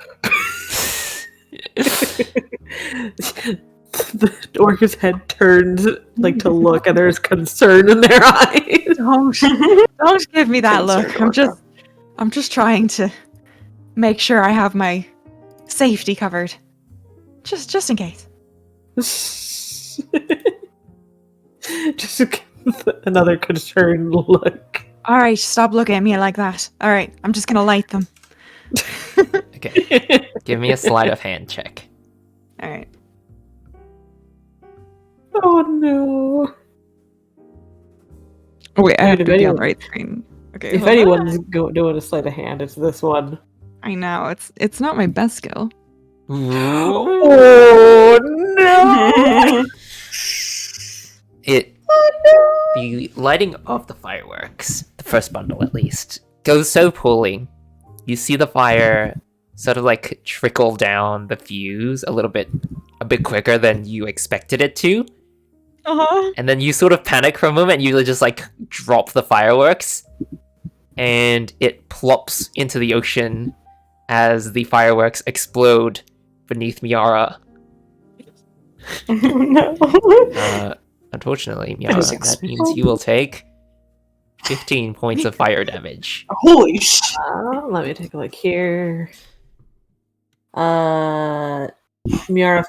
The orca's head turns like to look, and there's concern in their eyes. Don't give me that Concerned look. orca. I'm just trying to make sure I have my safety covered. Just in case. Just another concerned look. All right, stop looking at me like that. All right, I'm just gonna light them. Okay. Give me a sleight of hand check. All right. Oh no! Oh wait, I have Dude, to if be on anyone- the right screen. Okay. If hold on. anyone's doing a sleight of hand, it's this one. I know it's not my best skill. Oh no! The lighting of the fireworks, the first bundle at least, goes so poorly. You see the fire sort of like trickle down the fuse a bit quicker than you expected it to. Uh-huh. And then you sort of panic for a moment, you just like drop the fireworks, and it plops into the ocean as the fireworks explode beneath Miara. No. Unfortunately, It Miara, is that means you will take 15 points of fire damage. Holy sh! Let me take a look here. Miara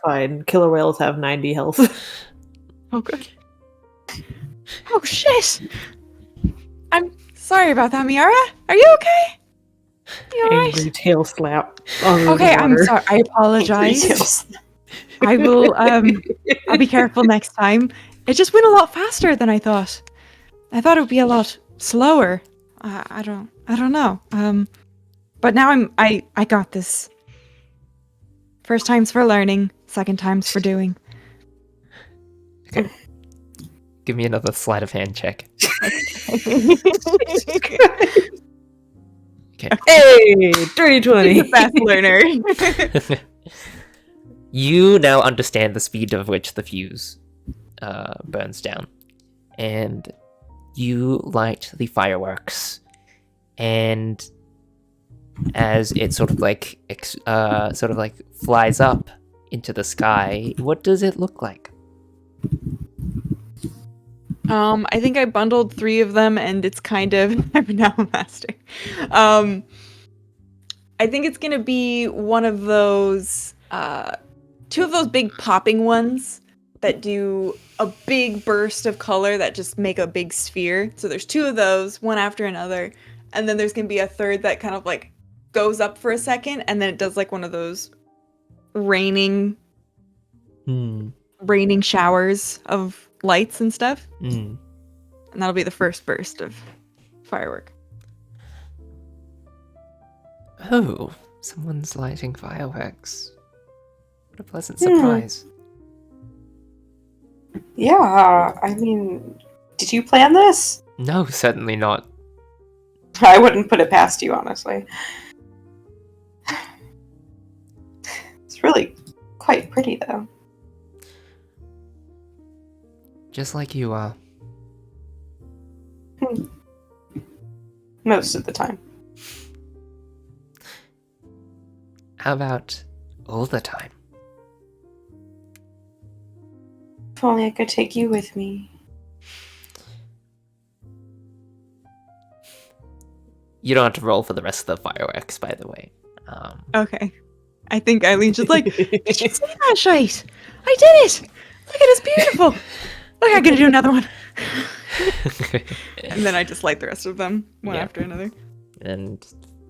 fine. Killer whales have 90 health. Oh good. Oh shit! I'm sorry about that, Miara. Are you okay? You alright? Angry tail slap. On the Okay, I'm water. sorry. I apologize. Details. I will I'll be careful next time. It just went a lot faster than I thought. I thought it would be a lot slower. I don't know. But now I got this. First time's for learning, second time's for doing. Give me another sleight of hand check. Okay. Hey! Dirty 20! The best learner. You now understand the speed of which the fuse burns down, and you light the fireworks, and as it sort of like flies up into the sky, what does it look like? I think I bundled 3 of them, and it's kind of I'm now a master. I think it's gonna be one of those 2 of those big popping ones that do a big burst of color that just make a big sphere. So there's 2 of those, one after another, and then there's gonna be a third that kind of like goes up for a second, and then it does like one of those raining showers of lights and stuff. And that'll be the first burst of firework. Oh, someone's lighting fireworks. What a pleasant surprise. Yeah, I mean, did you plan this? No, certainly not. I wouldn't put it past you, honestly. It's really quite pretty, though. Just like you are. Most of the time. How about all the time? If only I could take you with me. You don't have to roll for the rest of the fireworks, by the way. Okay. I think Eileen's just like, did you see that shite? I did it! Look at it, it's beautiful! Look, I'm gonna do another one. And then I just light the rest of them, one Yeah. after another. And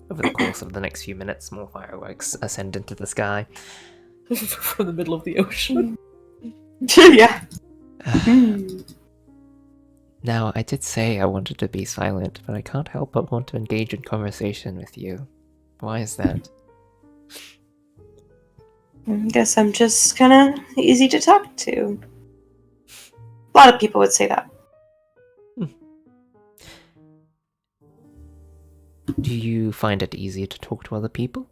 over the course of the next few minutes, more fireworks ascend into the sky. From the middle of the ocean. Yeah. Now, I did say I wanted to be silent, but I can't help but want to engage in conversation with you. Why is that? I guess I'm just kind of easy to talk to. A lot of people would say that. Do you find it easy to talk to other people?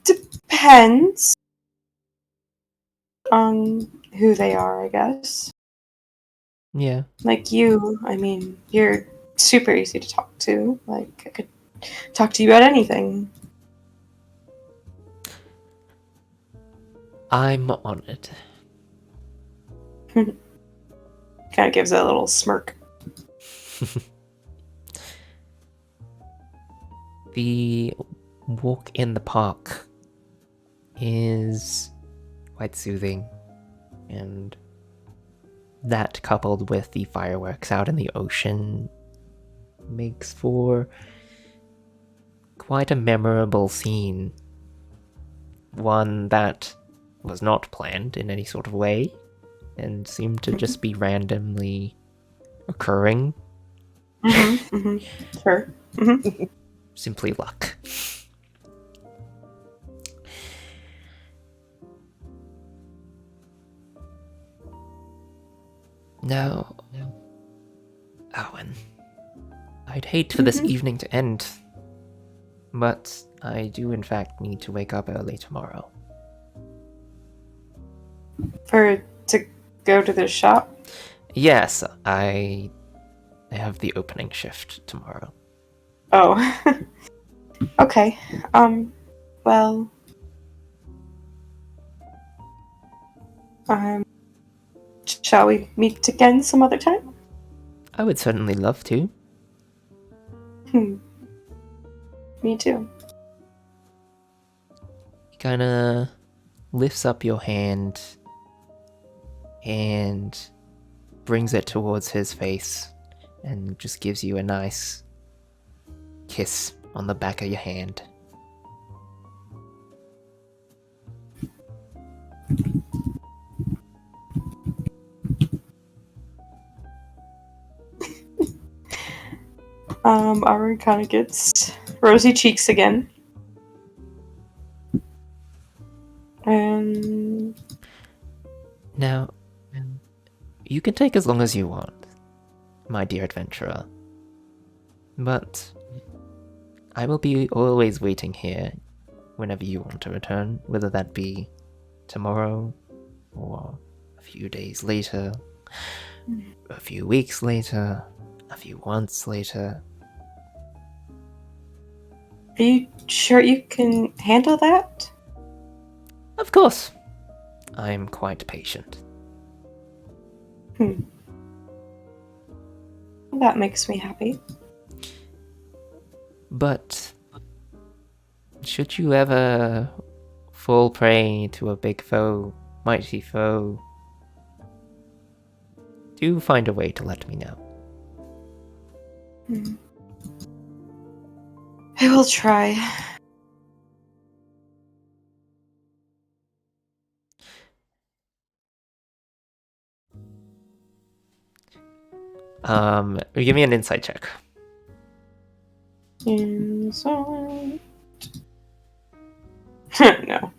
Depends on who they are, I guess. Yeah. Like you, I mean, you're super easy to talk to. Like, I could talk to you about anything. I'm honored. Kind of gives a little smirk. The walk in the park is quite soothing, and that coupled with the fireworks out in the ocean makes for quite a memorable scene. One that was not planned in any sort of way and seemed to just be randomly occurring. Sure. Simply luck. Now, Arwynn, I'd hate for this evening to end, but I do in fact need to wake up early tomorrow. To go to the shop? Yes, I have the opening shift tomorrow. Oh. Okay. Well... shall we meet again some other time? I would certainly love to. Me too. He kinda lifts up your hand and brings it towards his face and just gives you a nice kiss on the back of your hand. Arwynn kind of gets rosy cheeks again. And... Now, you can take as long as you want, my dear adventurer. But I will be always waiting here whenever you want to return, whether that be tomorrow or a few days later, a few weeks later, a few months later. Are you sure you can handle that? Of course. I'm quite patient. That makes me happy. But should you ever fall prey to a big foe, mighty foe, do find a way to let me know. I will try. Give me an insight check. Inside. No.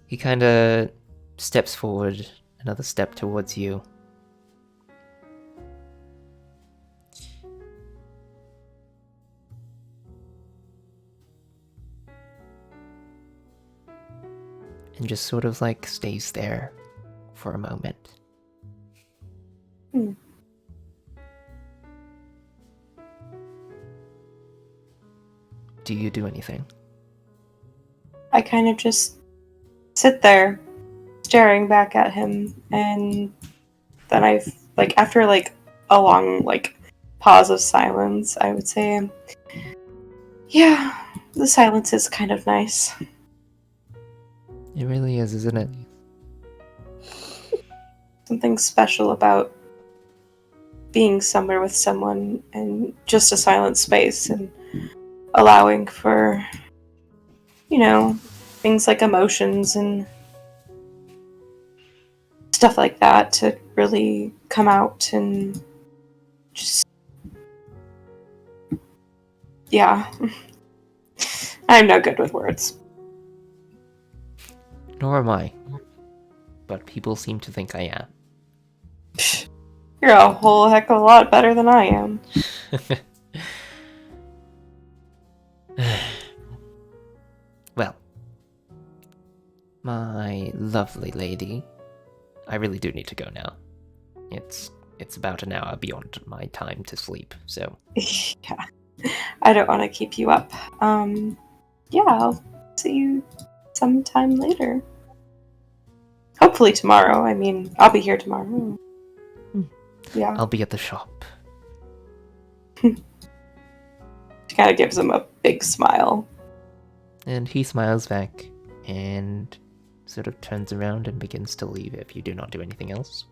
He kind of steps forward, another step towards you. And just sort of like stays there for a moment. Do you do anything? I kind of just sit there, staring back at him, and then after a long pause of silence, I would say, yeah, the silence is kind of nice. It really is, isn't it? Something special about being somewhere with someone and just a silent space and allowing for, things like emotions and stuff like that to really come out and just... Yeah. I'm no good with words. Nor am I. But people seem to think I am. You're a whole heck of a lot better than I am. Well, my lovely lady, I really do need to go now. It's about an hour beyond my time to sleep, so... Yeah. I don't want to keep you up. Yeah, I'll see you sometime later. Hopefully tomorrow. I mean, I'll be here tomorrow. Yeah. I'll be at the shop. She kind of gives him a big smile. And he smiles back, and sort of turns around and begins to leave if you do not do anything else.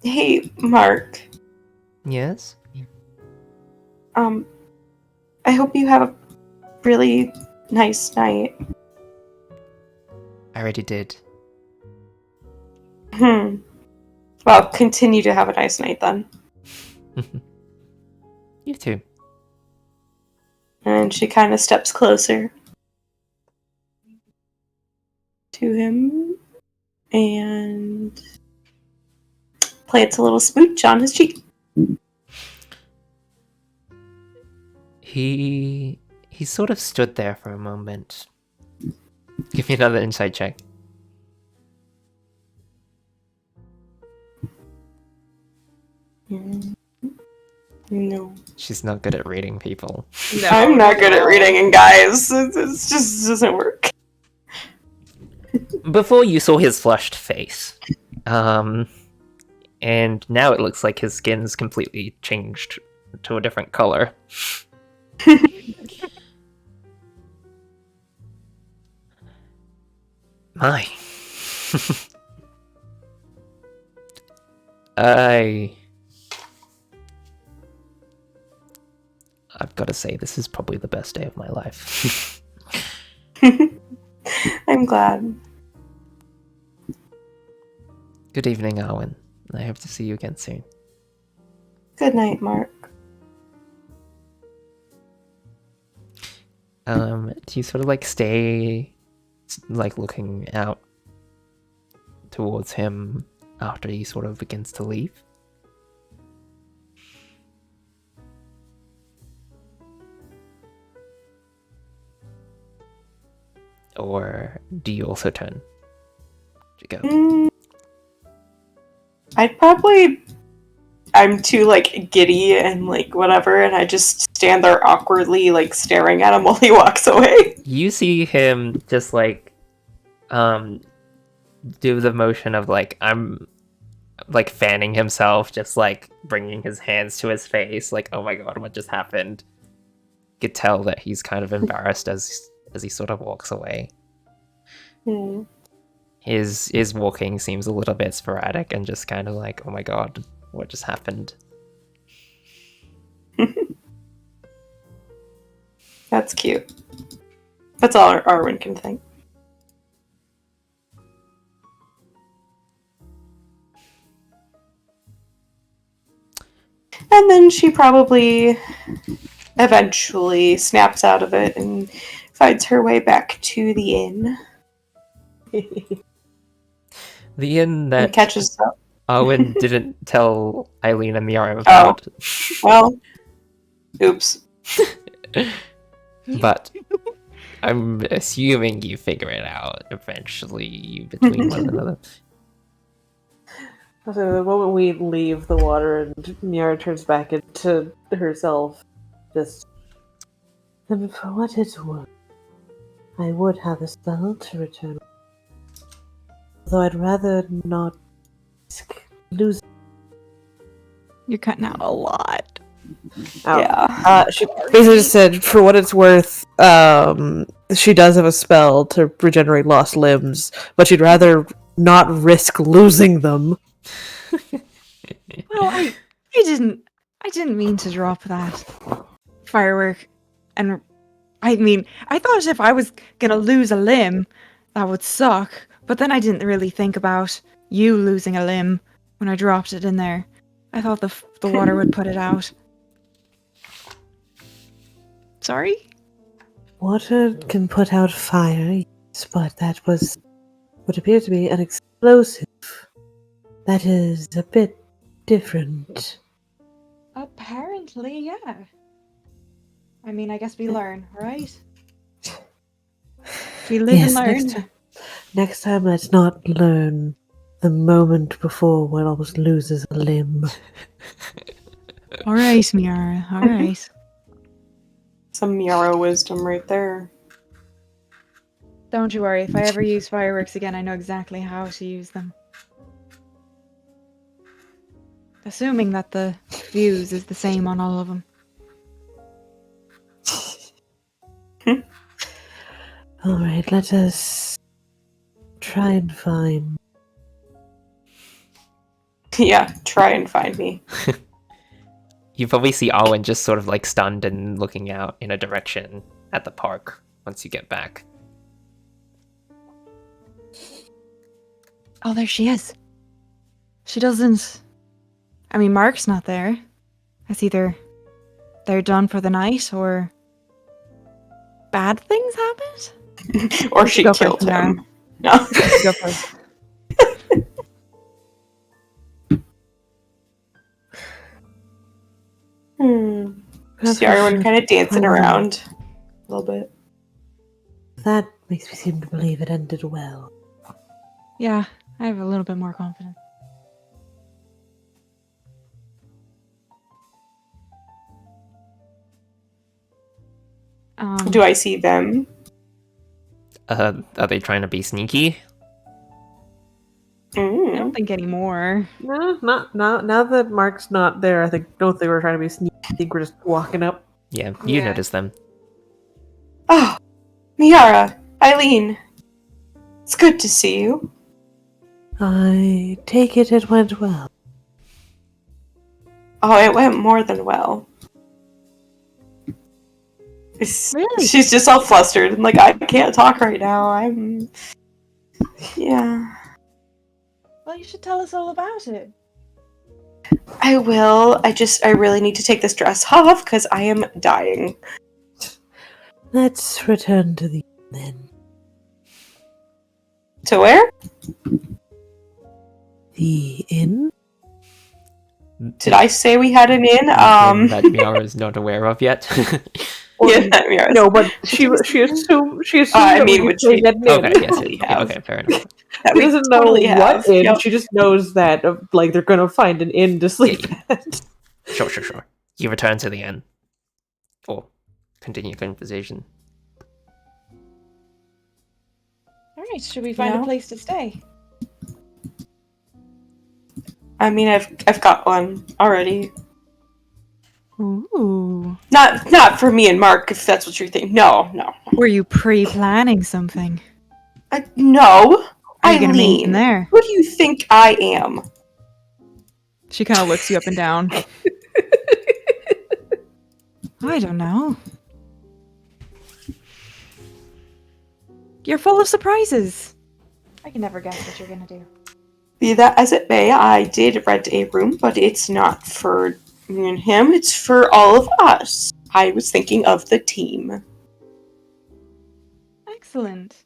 Hey, Mark. Yes? I hope you have a really nice night. I already did. Well, continue to have a nice night then. You too. And she kind of steps closer to him and plants a little smooch on his cheek. He sort of stood there for a moment. Give me another insight check. No. She's not good at reading people. No. I'm not good at reading, and guys, it just doesn't work. Before you saw his flushed face. And now it looks like his skin's completely changed to a different color. My. I've got to say, this is probably the best day of my life. I'm glad. Good evening, Arwynn. I hope to see you again soon. Good night, Mark. Do you sort of stay looking out towards him after he sort of begins to leave? Or do you also turn to go? I'm too giddy and whatever, and I just stand there awkwardly staring at him while he walks away. You see him just do the motion of I'm fanning himself, just bringing his hands to his face, oh my god, what just happened? You could tell that he's kind of embarrassed as he sort of walks away. His walking seems a little bit sporadic and just kind of oh my god, what just happened? That's cute. That's all Arwynn can think. And then she probably eventually snaps out of it and finds her way back to the inn. The inn that Catches up. Arwynn didn't tell Eileen and Miara about. Well, oops. But I'm assuming you figure it out eventually between one another. So the moment we leave the water and Miara turns back into herself, just... And for what it's worth, I would have a spell to return. Though I'd rather not lose. You're cutting out a lot. Oh. Yeah. She basically just said, for what it's worth, she does have a spell to regenerate lost limbs, but she'd rather not risk losing them. Well, I didn't mean to drop that firework, and I mean, I thought if I was gonna lose a limb, that would suck. But then I didn't really think about you losing a limb when I dropped it in there. I thought the water would put it out. Sorry? Water can put out fire, yes, but that was what appeared to be an explosive. That is a bit different. Apparently, yeah. I mean, I guess we learn, right? We live and learn. Next time, let's not learn the moment before one almost loses a limb. All right, Miara. All right. Some Miara wisdom right there. Don't you worry. If I ever use fireworks again, I know exactly how to use them. Assuming that the fuse is the same on all of them. Alright, let us try and find. Yeah, try and find me. You probably see Arwynn just sort of like stunned and looking out in a direction at the park once you get back. Oh, there she is. She doesn't... I mean, Mark's not there. It's either they're done for the night or bad things happened. Or she Go killed first, Miara. him. No. Go first. See everyone kind of dancing around a little bit. That makes me seem to believe it ended well. Yeah, I have a little bit more confidence. Do I see them? Are they trying to be sneaky? I don't think anymore. No, not now that Mark's not there. I don't think we're trying to be sneaky. I think we're just walking up. Yeah, you Yeah. notice them. Oh, Miara, Eileen. It's good to see you. I take it went well. Oh, it went more than well. Really? She's just all flustered and like, I can't talk right now. Yeah. Well, you should tell us all about it. I will. I really need to take this dress off because I am dying. Let's return to the inn then. To where? The inn? Did I say we had an inn? That Miara is not aware of yet. Yeah, Miara's. No, but she assumed. I that mean, we would stayed she- at an inn. Okay, yes, totally okay, have. okay, fair enough. That She we doesn't know totally what have. inn. Yep. She just knows that like they're gonna find an inn to sleep at. Sure. You return to the inn. Or continue conversation. All right, should we find Yeah. a place to stay? I mean, I've got one already. Ooh. Not for me and Mark, if that's what you're thinking. No. Were you pre-planning something? No. Are you gonna make Eileen, in there? who do you think I am? She kind of looks you up and down. I don't know. You're full of surprises. I can never guess what you're gonna do. Be that as it may, I did rent a room, but it's not for me and him. It's for all of us. I was thinking of the team. Excellent.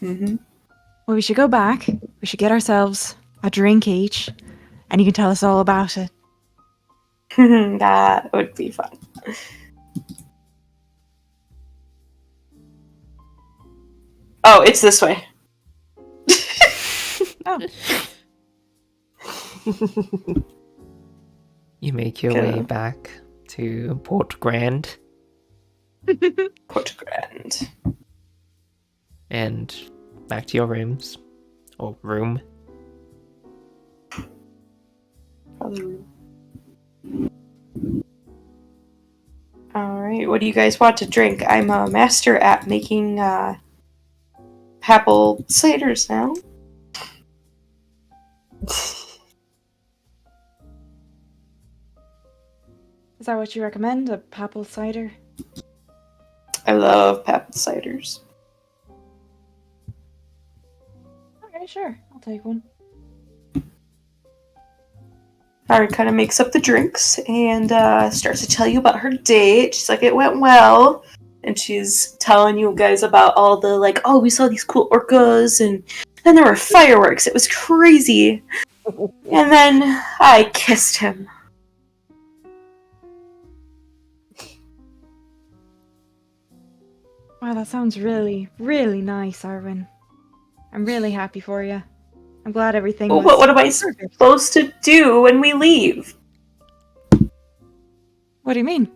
Mm-hmm. Well, we should go back. We should get ourselves a drink each, and you can tell us all about it. That would be fun. Oh, it's this way. Oh, You make your way back to Port Grand Port Grand. and back to your rooms. Or room. Alright, what do you guys want to drink? I'm a master at making apple ciders now. is that what you recommend? A apple cider? I love apple ciders. Alright, sure. I'll take one. Arwynn kind of makes up the drinks and starts to tell you about her date. She's like, it went well. And she's telling you guys about all the, like, oh, we saw these cool orcas, and then there were fireworks. It was crazy. And then I kissed him. Wow, that sounds really, really nice, Arwynn. I'm really happy for you. I'm glad everything Well, was what am I perfect. supposed to do when we leave? What do you mean?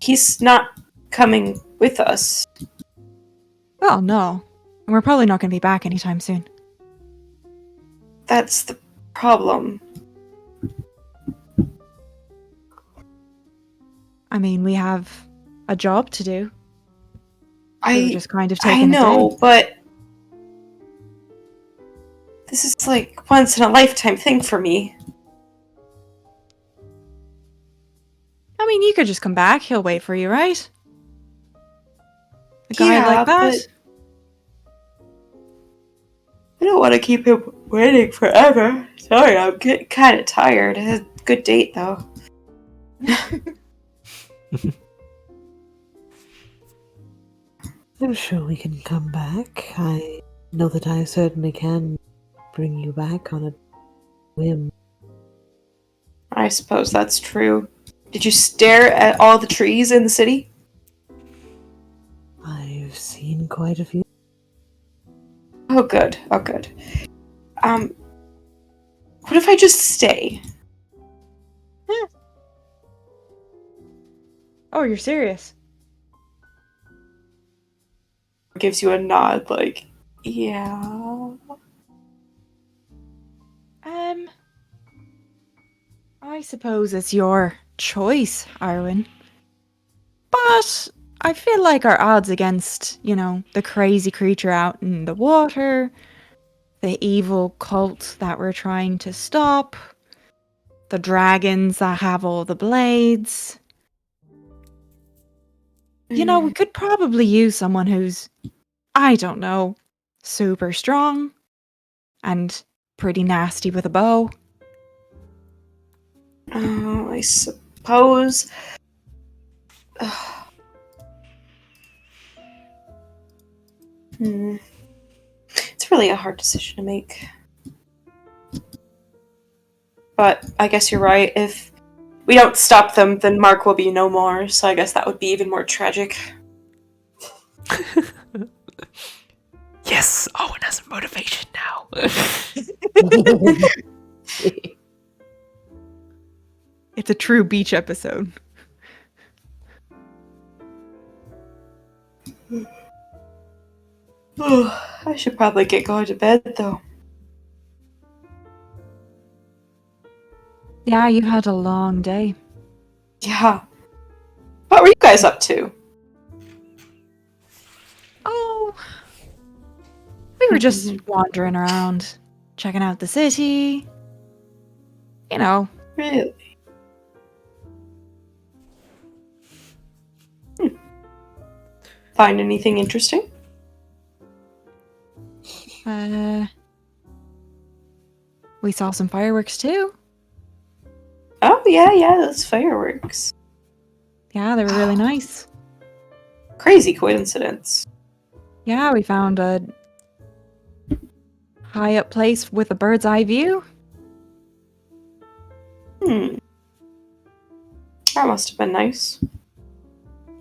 He's not coming with us. Well, no. And we're probably not going to be back anytime soon. That's the problem. I mean, we have a job to do. We're I just kind of I taking know, it in. but this is like once in a lifetime thing for me. I mean, you could just come back. He'll wait for you, right? A guy Yeah, like that? but I don't want to keep him waiting forever. Sorry, I'm getting kind of tired. I had a good date, though. I'm sure we can come back. I know that I certainly can bring you back on a whim. I suppose that's true. Did you stare at all the trees in the city? I've seen quite a few. Oh, good. Oh, good. What if I just stay? Oh, you're serious? Gives you a nod, like, yeah. I suppose it's your choice, Arwynn. But I feel like our odds against, the crazy creature out in the water, the evil cult that we're trying to stop, the dragons that have all the blades. We could probably use someone who's, I don't know, super strong and pretty nasty with a bow. Oh, I suppose. It's really a hard decision to make. But I guess you're right. If we don't stop them, then Mark will be no more, so I guess that would be even more tragic. Yes, Owen has a motivation now. It's a true beach episode. I should probably get going to bed, though. Yeah, you've had a long day. Yeah. What were you guys up to? Oh, we were just wandering around, checking out the city. Really? Find anything interesting? We saw some fireworks too. Oh, yeah, those fireworks. Yeah, they were really nice. Crazy coincidence. Yeah, we found a high up place with a bird's eye view. That must have been nice.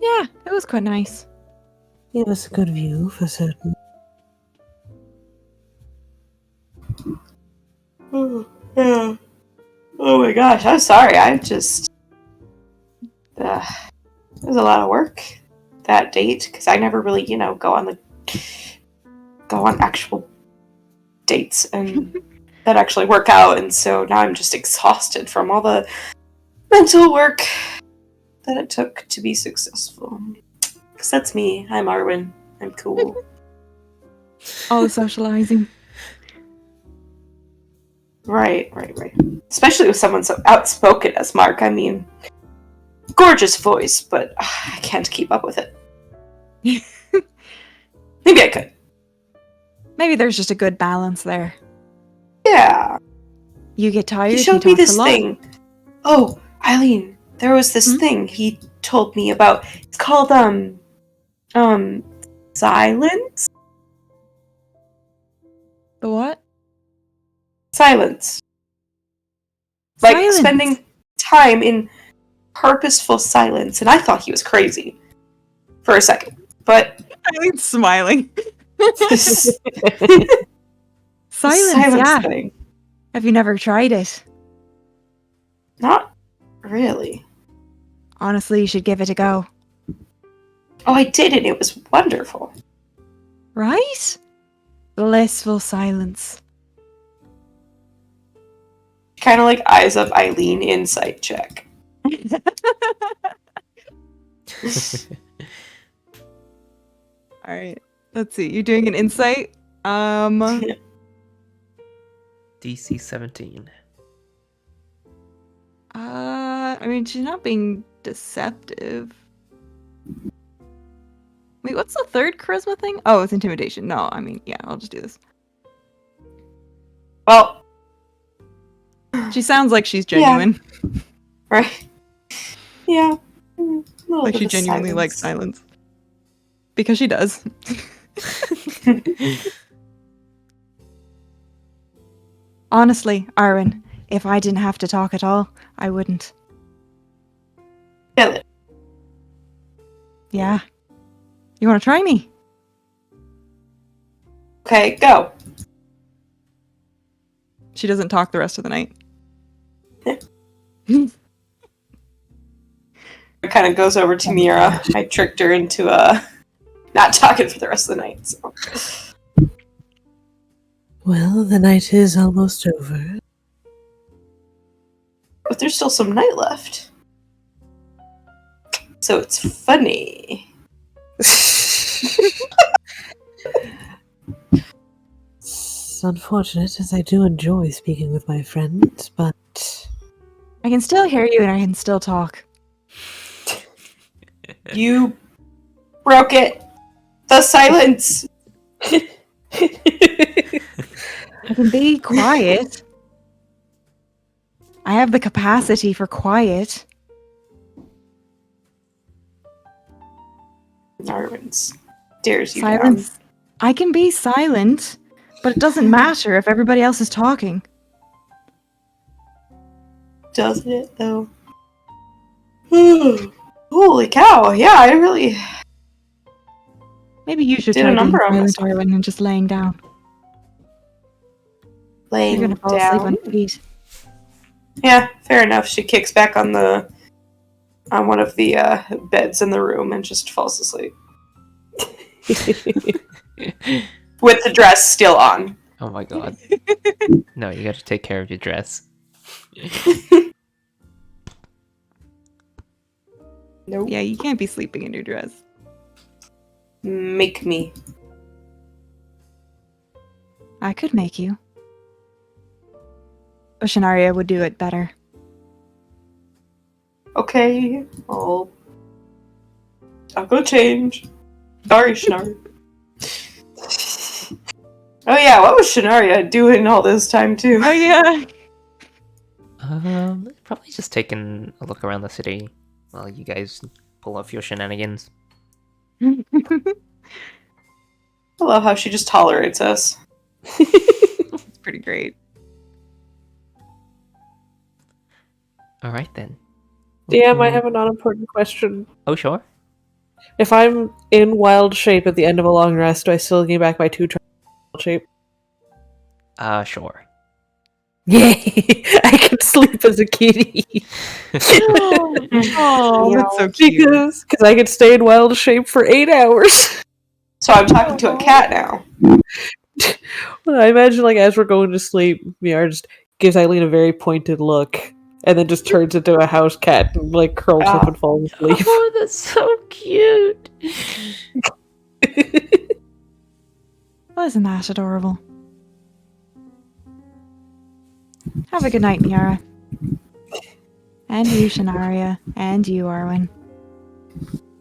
Yeah, it was quite nice. Gave us a good view for certain. Oh, yeah. Oh my gosh, I'm sorry. I just... it was a lot of work, that date, because I never really, go on actual dates and that actually work out, and so now I'm just exhausted from all the mental work that it took to be successful. Because that's me. I'm Arwynn. I'm cool. All the socializing. Right. Especially with someone so outspoken as Mark. I mean, gorgeous voice, but I can't keep up with it. Maybe I could. Maybe there's just a good balance there. Yeah. You get tired. He showed me talks a this lot. thing. Oh, Eileen, there was this thing he told me about. It's called silence. The what? Silence. Like Silence. spending time in purposeful silence, and I thought he was crazy for a second, but Eileen's smiling. this Silence, yeah. thing, Have you never tried it? not really. Honestly, you should give it a go. Oh, I did, and it was wonderful. Right? Blissful silence. Kind of like eyes up Eileen insight check. Alright. Let's see. You're doing an insight? DC 17. I mean, she's not being deceptive. Wait, what's the third charisma thing? Oh, it's intimidation. No, I mean, yeah, I'll just do this. Well, She sounds like she's genuine. right? Yeah. Like she genuinely likes silence. Because she does. Honestly, Arwynn, if I didn't have to talk at all, I wouldn't. Kill it. Yeah. You want to try me? Okay, go. She doesn't talk the rest of the night. It kind of goes over to Mira. I tricked her into not talking for the rest of the night. So. Well, the night is almost over. But there's still some night left. So it's funny. It's unfortunate, as I do enjoy speaking with my friends, but I can still hear you and I can still talk. You broke it. The silence. I can be quiet. I have the capacity for quiet. Arwynn dares you Silence. down. I can be silent, but it doesn't matter if everybody else is talking. Doesn't it, though? Holy cow. Yeah, I really... Maybe you should Did try a being number on silent, myself. Arwynn, and just laying down. Laying You're gonna fall down. asleep on your feet. Yeah, fair enough. She kicks back on one of the beds in the room and just falls asleep. With the dress still on. Oh my god. No, you gotta take care of your dress. Nope. Yeah, you can't be sleeping in your dress. Make me. I could make you. But Shanaria would do it better. Okay, I'll go change. Sorry, Shanaria. Oh yeah, what was Shanaria doing all this time too? Oh yeah. Probably just taking a look around the city while you guys pull off your shenanigans. I love how she just tolerates us. It's pretty great. Alright then. DM, I have a non-important question. Oh, sure. If I'm in wild shape at the end of a long rest, do I still gain back my 2 wild shape? Sure. Yay! I can sleep as a kitty. Oh, that's so cute. Because I can stay in wild shape for 8 hours. So I'm talking to a cat now. I imagine, like, as we're going to sleep, Miara just gives Eileen a very pointed look, and then just turns into a house cat and, like, curls up and falls asleep. Oh, that's so cute. Wasn't that adorable? Have a good night, Miara. And you, Shanaria. And you, Arwynn.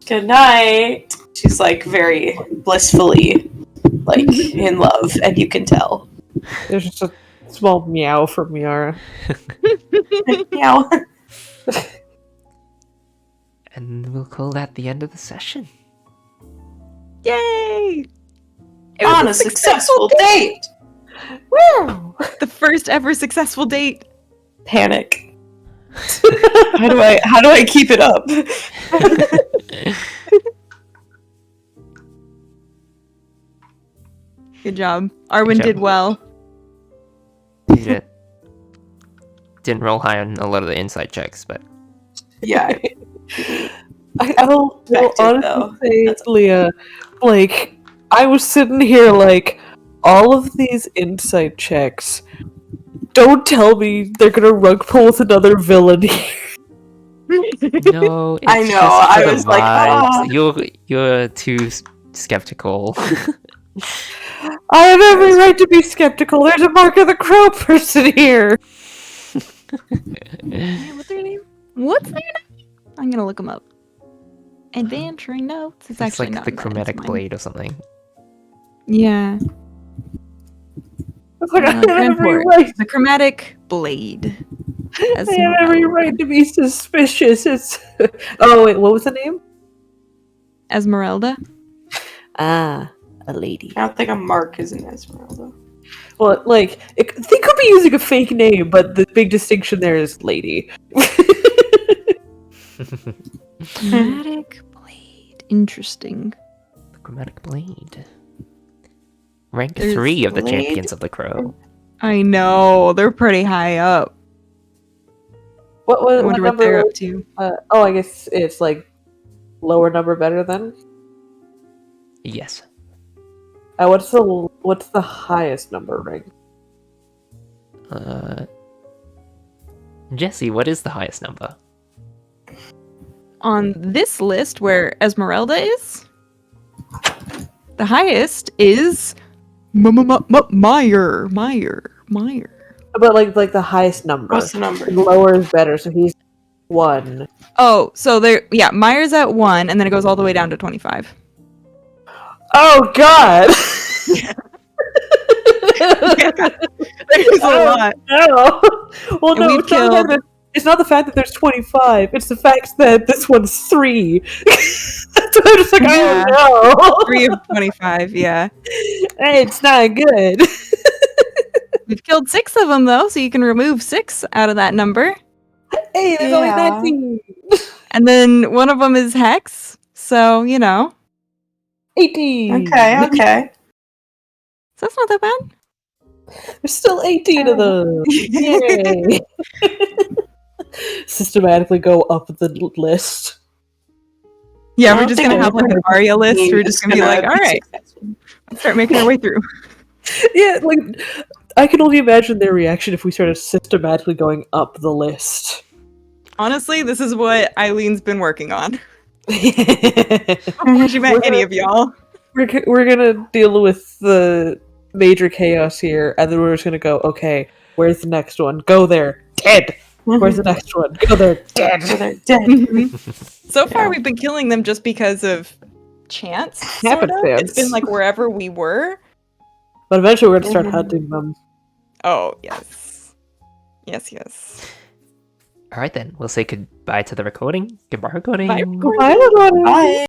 Good night. She's like very blissfully like in love, and you can tell. There's just a small meow from Miara. Meow. And we'll call that the end of the session. Yay! It was On a successful date. Wow! The first ever successful date. Panic. How do I keep it up? Good job. Arwynn job. did well. Didn't roll high on a lot of the inside checks, but Yeah. I will Expected, honestly say, That's- Leah, like, I was sitting here like, all of these insight checks, don't tell me they're gonna rug pull with another villain here. no, it's I know, just for I the was like, vibes. ah. You're too skeptical. I have every right to be skeptical. There's a Mark of the Crow person here. What's their name? What's their name? I'm gonna look them up. Adventuring notes. It's It's actually like not the in that, it's chromatic mine. blade or something. Yeah. It's like, I have Grand every Port. right. The chromatic blade. I have every right to be suspicious. It's. Oh wait, what was the name? Esmeralda. Ah, a lady. I don't think a Mark is in Esmeralda. Well, like, they could be using a fake name, but the big distinction there is lady. Chromatic blade. Interesting. The chromatic blade. Rank There's 3 of the blade. champions of the crow. I know. They're pretty high up. I What wonder what number? they're up to. I guess it's like lower number better than. Yes. What's the highest number ring? Jesse, what is the highest number? On this list where Esmeralda is, the highest is Meyer. But like the highest number. What's the number? Lower is better, so he's 1. Oh, so yeah, Meyer's at 1, and then it goes all the way down to 25. Oh God! There's a lot. No. Well, And no, we've killed- it's not the fact that there's 25. It's the fact that this one's 3. So I'm just like, Yeah. oh 3 of 25, yeah. no, it's not good. We've killed 6 of them, though, so you can remove 6 out of that number. Hey, there's only Yeah. 19. And then one of them is Hex, so, you know. 18. Okay. So that's not that bad. There's still 18 of them. Yay! Systematically go up the list. Yeah, I we're don't just think gonna have like an Aria list. We're just gonna be like, all right, let's start making our way through. Yeah, like, I can only imagine their reaction if we started systematically going up the list. Honestly, this is what Eileen's been working on. we're, Before she met any of y'all. we're gonna deal with the major chaos here, and then we're just gonna go, okay, where's the next one? Go there. Dead! Where's the next one? Go there. Dead! So they're dead. So far, we've been killing them just because of chance. Sort of. Happenstance. It's been like wherever we were. But eventually we're gonna start hunting them. Oh, yes. Yes. Alright then, we'll say goodbye to the recording. Goodbye recording. Bye. Bye, everybody! Bye.